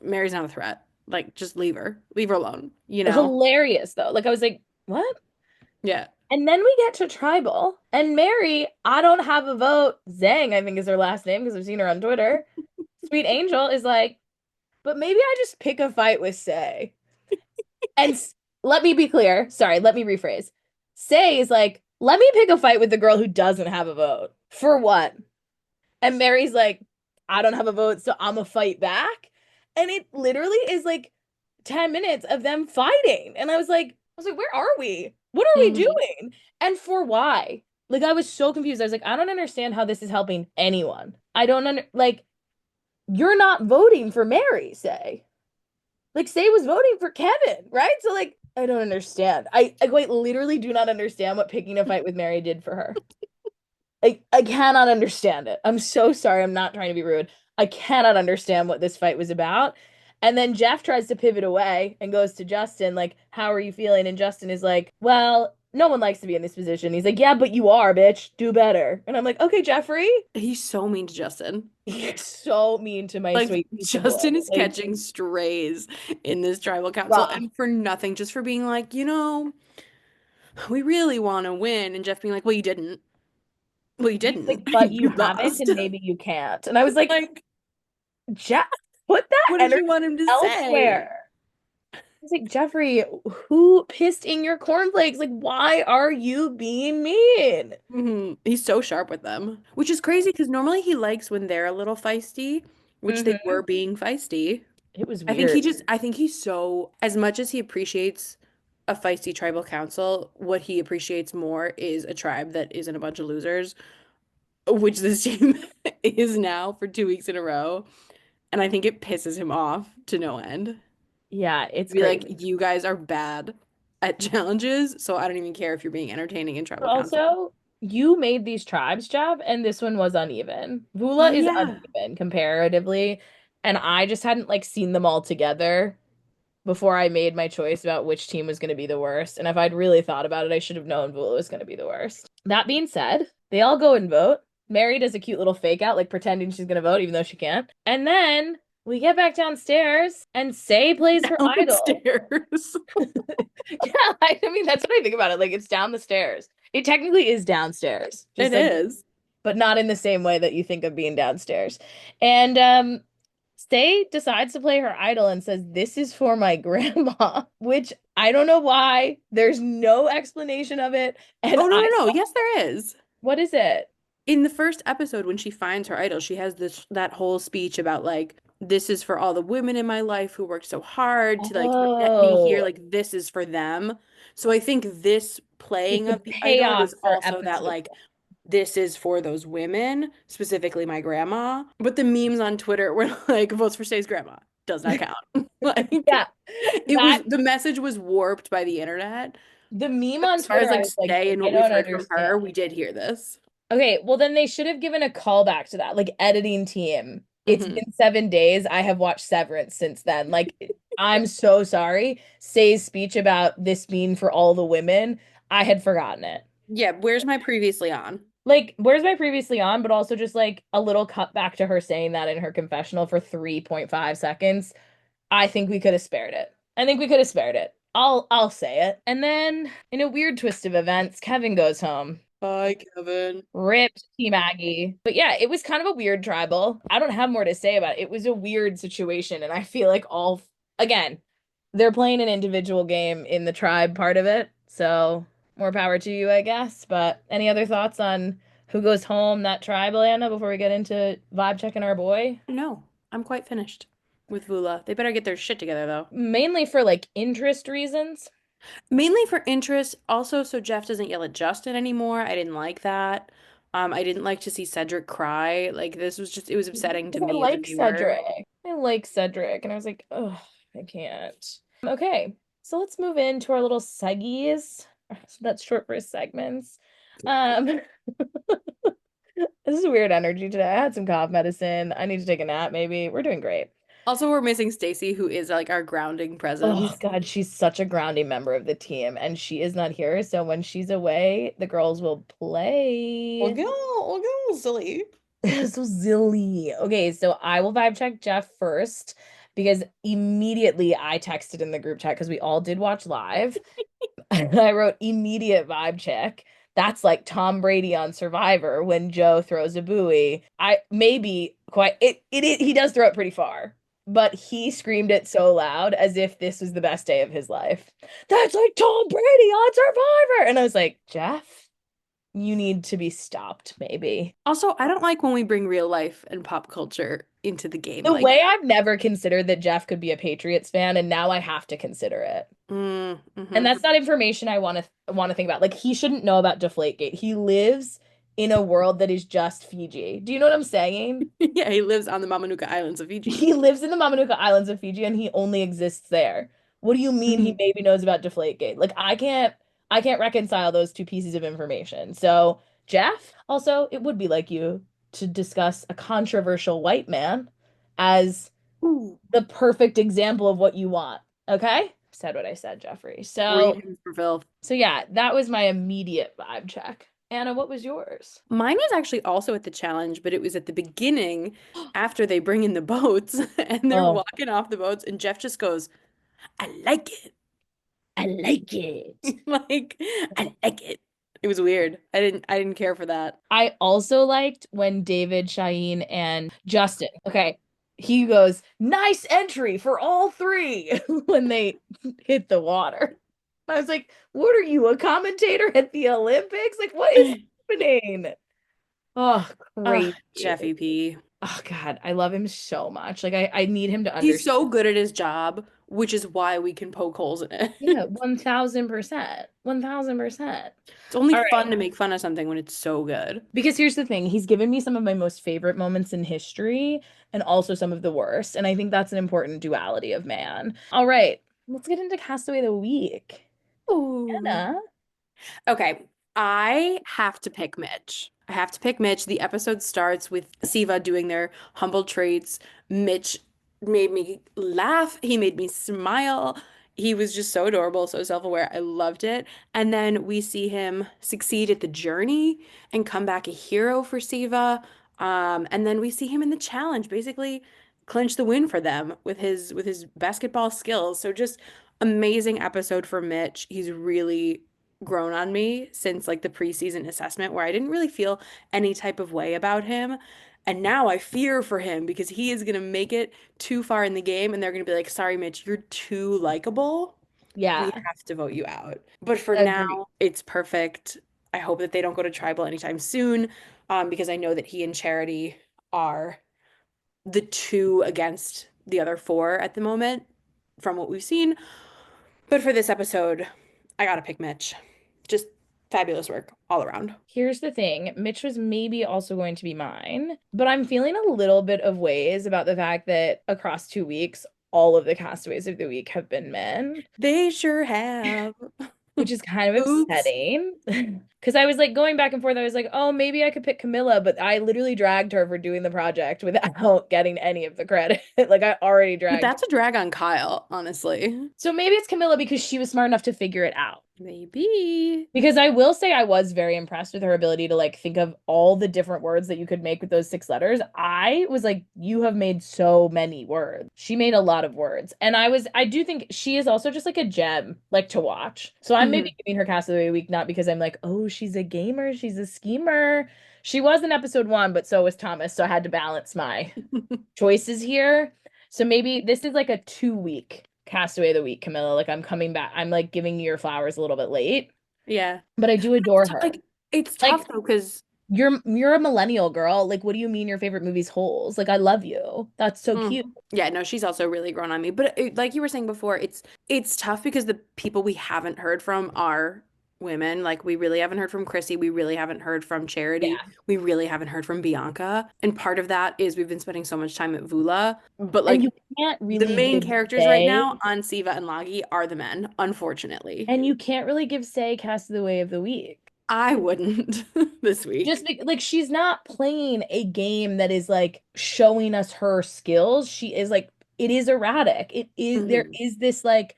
Mary's not a threat. Like, just leave her. Leave her alone, you know? Hilarious though. Like I was like, what? Yeah. And then we get to tribal, and Mary, I don't have a vote. Zhang, I think is her last name because I've seen her on Twitter. Sweet Angel is like, but maybe I just pick a fight with Say. And let me be clear. Sorry, let me rephrase. Say is like, let me pick a fight with the girl who doesn't have a vote. For what? And Mary's like, I don't have a vote, so I'm a fight back. And it literally is like 10 minutes of them fighting. And I was like, where are we? What are we Hmm. doing? And for why? Like I was so confused. I was like, I don't understand how this is helping anyone. I don't like you're not voting for Mary, Say. Like Say was voting for Kevin, right? So like I don't understand. I quite literally do not understand what picking a fight with Mary did for her. I cannot understand it. I'm so sorry. I'm not trying to be rude. I cannot understand what this fight was about. And then Jeff tries to pivot away and goes to Justin, like, how are you feeling? And Justin is like, well, no one likes to be in this position. He's like, yeah, but you are, bitch. Do better. And I'm like, okay, Jeffrey. He's so mean to Justin. You're so mean to my Like, sweet pizza boy. Justin is Like, catching strays in this tribal council, rough. and for nothing, just for being like, we really want to win. And Jeff being like, well, you didn't. Well, you He's like, didn't. but you You haven't, lost. and maybe you can't. And I was like, Like, Jeff, put that what did you energy want him to say? elsewhere. It's like, Jeffrey, who pissed in your cornflakes? Like, why are you being mean? He's so sharp with them, which is crazy because normally he likes when they're a little feisty, which they Hmm. were being feisty. It was I think he weird. just, I think he's so, as much as he appreciates a feisty tribal council, what he appreciates more is a tribe that isn't a bunch of losers, which this team is now for 2 weeks in a row. And I think it pisses him off to no end. Yeah, it's Be like, crazy. you guys are bad at challenges, so I don't even care if you're being entertaining in But tribal council. also, you made these tribes, Jeff, and this one was uneven. Vula Oh, is yeah. uneven comparatively, and I just hadn't like seen them all together before I made my choice about which team was going to be the worst. And if I'd really thought about it, I should have known Vula was going to be the worst. That being said, they all go and vote. Mary does a cute little fake out, like pretending she's going to vote, even though she can't. And then we get back downstairs and Say plays her idol. Downstairs. Yeah, I mean that's what I think about it. Like it's down the stairs. It technically is downstairs, It just like, is. but not in the same way that you think of being downstairs. And Say decides to play her idol and says, "This is for my grandma," which I don't know why. There's no explanation of it. And Oh, no, I no, no. thought, Yes, there is. what is it? In the first episode, when she finds her idol, she has this that whole speech about like, this is for all the women in my life who worked so hard to like get me here. Oh, Like, this is for them. So I think this it's playing the of the idol payoff was for also that episode like, this is for those women, specifically my grandma. But the memes on Twiter were like, votes for Stay's grandma. Does not one. count. Like, Yeah, it was, that the message was warped by the internet. the meme But on as far as Twitter, I like was like, Stay and I what we've don't heard from understand. her, we did hear this. Okay, well then they should have given a callback to that, like editing team. It's Hmm. been 7 days. I have watched Severance since then. Like, I'm so sorry. Say's speech about this being for all the women, I had forgotten it. Yeah, where's my previously on? Like, where's my previously on, but also just like a little cut back to her saying that in her confessional for 3.5 seconds. I think we could have spared it. I think we could have spared it. I'll say it. And then in a weird twist of events, Kevin goes home. Bye, Kevin. Ripped Team Aggie. But yeah, it was kind of a weird tribal. I don't have more to say about it. It was a weird situation. And I feel like again, they're playing an individual game in the tribe part of it. So more power to you, I guess. But any other thoughts on who goes home, that tribal, Anna, before we get into vibe checking our boy? No, I'm quite finished with Vula. They better get their shit together though. Mainly for like interest reasons. Mainly for interest, also so Jeff doesn't yell at Justin anymore. I didn't like that. I didn't like to see Cedric cry. Like this was just it was upsetting to Because I me as a like viewer. Cedric. I like Cedric. And I was like, oh, I can't. Okay, so let's move into our little seggies. That's short for segments. Um, this is a weird energy today. I had some cough medicine. I need to take a nap, maybe. We're doing great. Also, we're missing Stacy, who is like our grounding Oh presence. God, she's such a grounding member of the team, and she is not here. So when she's away, the girls will play. Oh, silly. So silly. Okay, so I will vibe check Jeff first because immediately I texted in the group chat because we all did watch live. And I wrote immediate vibe check. That's like Tom Brady on Survivor when Joe throws a buoy. I maybe quite he does throw it pretty far, but he screamed it so loud as if this was the best day of his life. That's like Tom Brady on Survivor. And I was like, Jeff, you need to be stopped, maybe. Also, I don't like when we bring real life and pop culture into the game The like way that. I've never considered that Jeff could be a Patriots fan, and now I have to consider it. And Mm-hmm. that's not information I want to think about. Like he shouldn't know about Deflategate. He lives in a world that is just Fiji. Do you know what I'm saying? Yeah, he lives on the Mamanuca Islands of Fiji. He lives in the Mamanuca Islands of Fiji and he only exists there. What do you mean he Mhm. maybe knows about Deflategate? Like I can't reconcile those two pieces of information. So, Jeff, also, it would be like you to discuss a controversial white man as Ooh. the perfect example of what you want. Okay? Said what I said, Jeffrey. So, Greetings for Phil. so yeah, that was my immediate vibe check. Anna, what was yours? Mine was actually also at the challenge, but it was at the beginning after they bring in the boats and they're Oh, walking off the boats and Jeff just goes, I like it. I like it. Like, I like it. It was weird. I didn't care for that. I also liked when David, Shaheen, and Justin, okay, he goes, nice entry for all three when they hit the water. I was like, what are you, a commentator at the Olympics? Like, what is happening? Oh, Ugh, crazy. Jeffy P. Oh God, I love him so much. Like I need him to He's understand. so good at his job, which is why we can poke holes in it. Yeah, 1000%. 1000%. It's only All right. fun to make fun of something when it's so good. Because here's the thing, he's given me some of my most favorite moments in history and also some of the worst. And I think that's an important duality of man. All right, let's get into Castaway of the Week. Ooh. Anna. Okay, I have to pick Mitch. I have to pick Mitch. The episode starts with Siva doing their humble traits. Mitch made me laugh. He made me smile. He was just so adorable, so self-aware. I loved it. And then we see him succeed at the journey and come back a hero for Siva. And then we see him in the challenge. Basically, clinch the win for them with his basketball skills. So just amazing episode for Mitch. He's really grown on me since like the preseason assessment where I didn't really feel any type of way about him. And now I fear for him because he is going to make it too far in the game and they're going to be like, "Sorry, Mitch, you're too likable. We Yeah, have to vote you out." But for agree. now, it's perfect. I hope that they don't go to tribal anytime soon, because I know that he and Charity are the two against the other four at the moment from what we've seen. But for this episode, I gotta pick Mitch. Just fabulous work all around. Here's the thing, Mitch was maybe also going to be mine, but I'm feeling a little bit of ways about the fact that across 2 weeks, all of the castaways of the week have been men, They sure have. which is kind of Oops. upsetting. Because I was like going back and forth. I was like, oh, maybe I could pick Camilla, but I literally dragged her for doing the project without getting any of the credit. Like I already But dragged. that's a drag on Kyle, honestly. So maybe it's Camilla because she was smart enough to figure it out. Maybe. Because I will say I was very impressed with her ability to like think of all the different words that you could make with those 6 letters. I was like, you have made so many words. She made a lot of words. And I do think she is also just like a gem, like to watch. So I'm maybe Mhm. giving her Castaway Week, not because I'm like, oh, she's a gamer, she's a schemer. She was in episode 1, but so was Thomas. So I had to balance my choices here. So maybe this is like a 2 week Castaway of the Week, Camilla. Like I'm coming back. I'm like giving you your flowers a little bit late, Yeah. but I do adore her. Like it's tough Like though, because you're a millennial girl. Like what do you mean your favorite movie's Holes? Like I love you. That's so cute. yeah, no, she's also really grown on me. But like you were saying before, it's tough because the people we haven't heard from are women. Like we really haven't heard from Chrissy. We really haven't heard from Charity. Yeah. We really haven't heard from Bianca. And part of that is we've been spending so much time at Vula. But And like you can't the really main give characters right say, now on Siva and Lagi are the men, unfortunately. and you can't really give say Cast of the Way of the Week. I wouldn't this week. Like she's not playing a game that is like showing us her skills. She is like it is erratic. It is there Mhm. is this like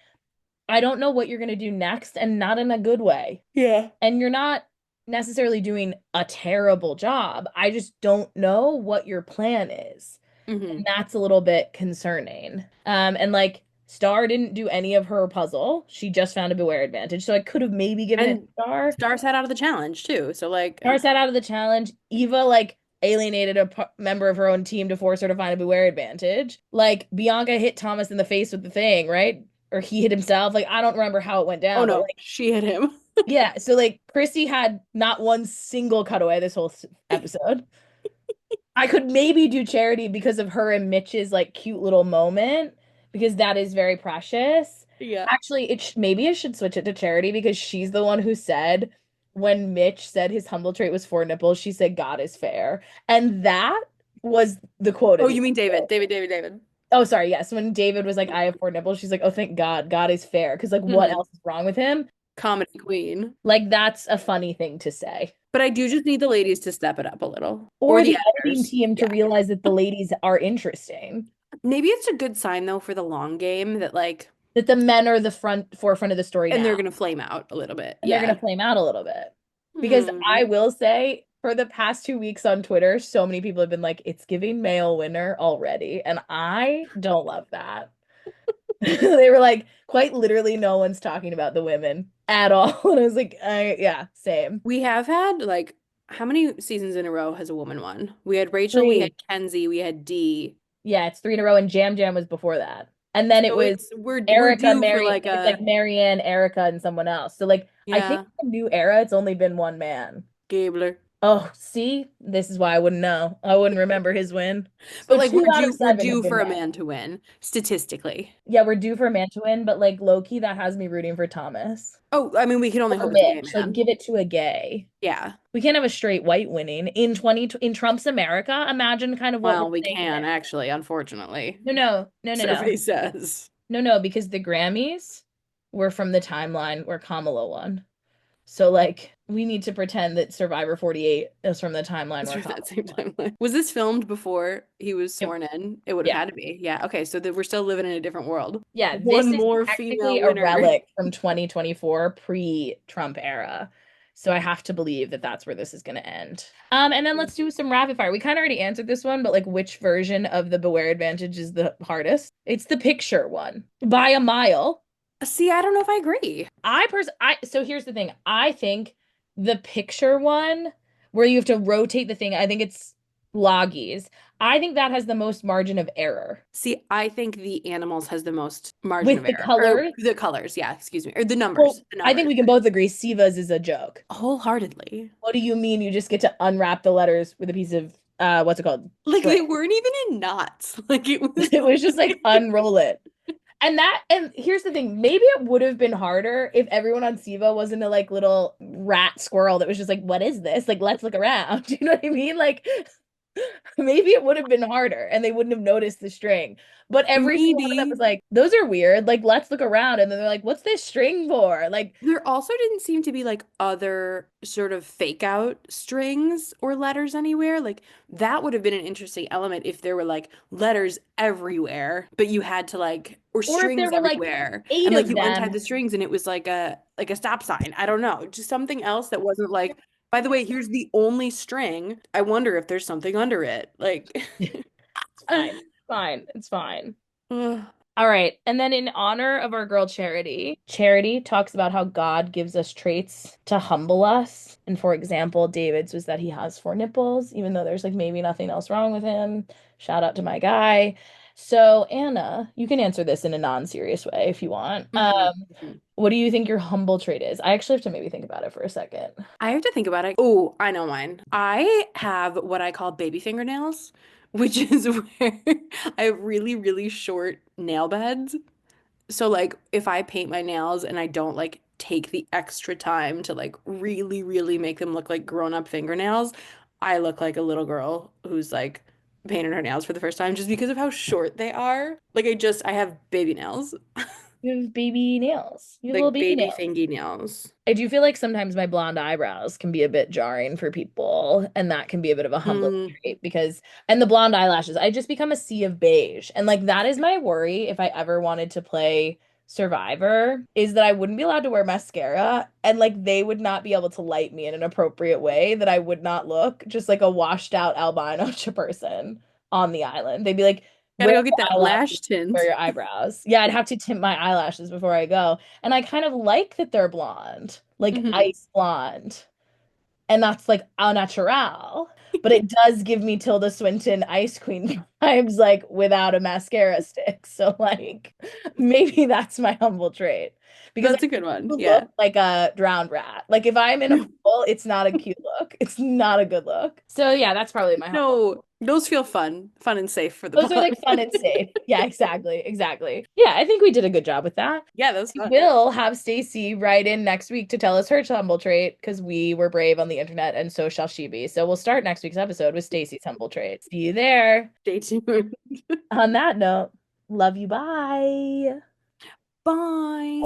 I don't know what you're going to do next and not in a good way. Yeah. And you're not necessarily doing a terrible job. I just don't know what your plan is. And Hmm. that's a little bit concerning. And like Star didn't do any of her puzzle. She just found a Beware advantage. So I could have maybe given it to And Star. Star sat out of the challenge too. So like, Star sat out of the challenge. Eva like alienated a member of her own team to force her to find a Beware advantage. Like Bianca hit Thomas in the face with the thing, right? Or he hit himself. Like I don't remember how it went oh down, but no, like she hit him. yeah, so like Chrissy had not one single cutaway this whole episode. I could maybe do Charity because of her and Mitch's like cute little moment because that is very precious. Yeah. Actually, maybe I should switch it to Charity because she's the one who said when Mitch said his humble trait was 4 nipples, she said God is fair. And that was the quote Oh, of the you mean David? episode. David. Oh, sorry, yes. When David was like, I have 4 nipples, she's like, oh, thank God, God is fair. Because like what Hmm. else is wrong with him? Comedy queen. Like that's a funny thing to say. But I do just need the ladies to step it up a little. Or Or the the editing editors. team to Yeah. realize that the ladies are interesting. Maybe it's a good sign though for the long game that like, That the men are the forefront of the story and they're now. gonna flame out a little bit. And they're Yeah. gonna flame out a little bit. Because I Hmm. will say, for the past 2 weeks on Twitter, so many people have been like, it's giving male winner already. And I don't love that. They were like, quite literally, no one's talking about the women at all. And I was like, yeah, same. We have had like how many seasons in a row has a woman won? We had Rachel, we had 3. Kenzie, we had Dee. Yeah, it's 3 in a row, and Jam Jam was before that. And then it So was it's we're Erica, due for Mary, like it's like a Marianne, Erica, and someone else. So like I think yeah, the new era, it's only been one man. Gabler. Oh, see, this is why I wouldn't know. I wouldn't remember his win. But So like two out of we're 7 have due been for a men. man to win statistically. Yeah, we're due for a man to win, but like low key, that has me rooting for Thomas Oh, I mean we can only or hope it's a gay Mitch. Like, man. give it to a gay. Yeah. We can't have a straight white winning in Trump's America. Imagine kind of what we're Well, we saying there. can actually, unfortunately. No, no, no, no, no, Survey says. no, no, because the Grammys were from the timeline where Kamala won. So like, we need to pretend that Survivor 48 is from the timeline It's where from that Kamala same won. timeline. Was this filmed before he was Yep. sworn in? It would have Yeah. had to be. Yeah. Okay. So that we're still living in a different world. Yeah, this One is more technically female a winner. relic from 2024 pre-Trump era. So I have to believe that that's where this is going to end. And then let's do some rapid fire. We kind of already answered this one, but like which version of the Beware Advantage is the hardest? It's the picture one by a mile. See, I don't know if I agree. I so here's the thing. I think the picture one where you have to rotate the thing, I think it's loggies. I think that has the most margin of error. See, I think the animals has the most margin With of the error. Or colors, the colors, yeah, excuse me. Or the well, numbers. The I think numbers. we can both agree Siva's is a joke. Wholeheartedly. What do you mean you just get to unwrap the letters with a piece of what's it called? Like String. they weren't even in knots. Like it was It was just like unroll it. And here's the thing, maybe it would have been harder if everyone on Siva wasn't a like little rat squirrel that was just like, what is this? Like, let's look around. Do you know what I mean? Like maybe it would have been harder and they wouldn't have noticed the string. But every single one of them maybe. was like, those are weird. Like, let's look around. And then they're like, what's this string for? Like, There also didn't seem to be like other sort of fake out strings or letters anywhere. Like that would have been an interesting element if there were like letters everywhere, but you had to like or or if there strings were like everywhere. eight And like of you untied them. the strings and it was like a stop sign. I don't know. Just something else that wasn't like, by the way, here's the only string. I wonder if there's something under it. Like It's fine. Fine. It's fine. ugh. All right. And then in honor of our girl Charity, Charity talks about how God gives us traits to humble us. And for example, David's was that he has four nipples, even though there's like maybe nothing else wrong with him. Shout out to my guy. So, Anna, you can answer this in a non-serious way if you want. Mhm, mhm. What do you think your humble trait is? I actually have to maybe think about it for a second. I have to think about it. Oh, I know mine. I have what I call baby fingernails, which is where I have really, really short nail beds. So like if I paint my nails and I don't like take the extra time to like really, really make them look like grown-up fingernails, I look like a little girl who's like painted her nails for the first time just because of how short they are. Like I have baby nails, You have baby nails. You have little like baby baby nails. fingy nails. I do feel like sometimes my blonde eyebrows can be a bit jarring for people, and that can be a bit of a humbling Mm, trait because, and the blonde eyelashes, I just become a sea of beige. And like that is my worry if I ever wanted to play Survivor, is that I wouldn't be allowed to wear mascara and like they would not be able to light me in an appropriate way that I would not look just like a washed out albino person on the island. They'd be like, gotta wear go get that eyelashes, lash wear tint. your eyebrows. Yeah, I'd have to tint my eyelashes before I go. And I kind of like that they're blonde, like Mhm. ice blonde. And that's like au natural. But it does give me Tilda Swinton Ice Queen vibes, like without a mascara stick. So, like, maybe that's my humble trait. Because I That's a good one. look Yeah. like a drowned rat. Like, if I'm in a pool, it's not a cute look. It's not a good look. So, yeah, that's probably my humble. No, those feel fun. Fun and safe for the Those are like blonde. fun and safe. Yeah, exactly. Exactly. Yeah, I think we did a good job with that. Yeah, that was fun. We'll have Stacy write in next week to tell us her humble trait because we were brave on the internet and so shall she be. So we'll start next week's episode with Stacy's humble trait. See you there. Stay tuned. On that note, love you. Bye. Bye.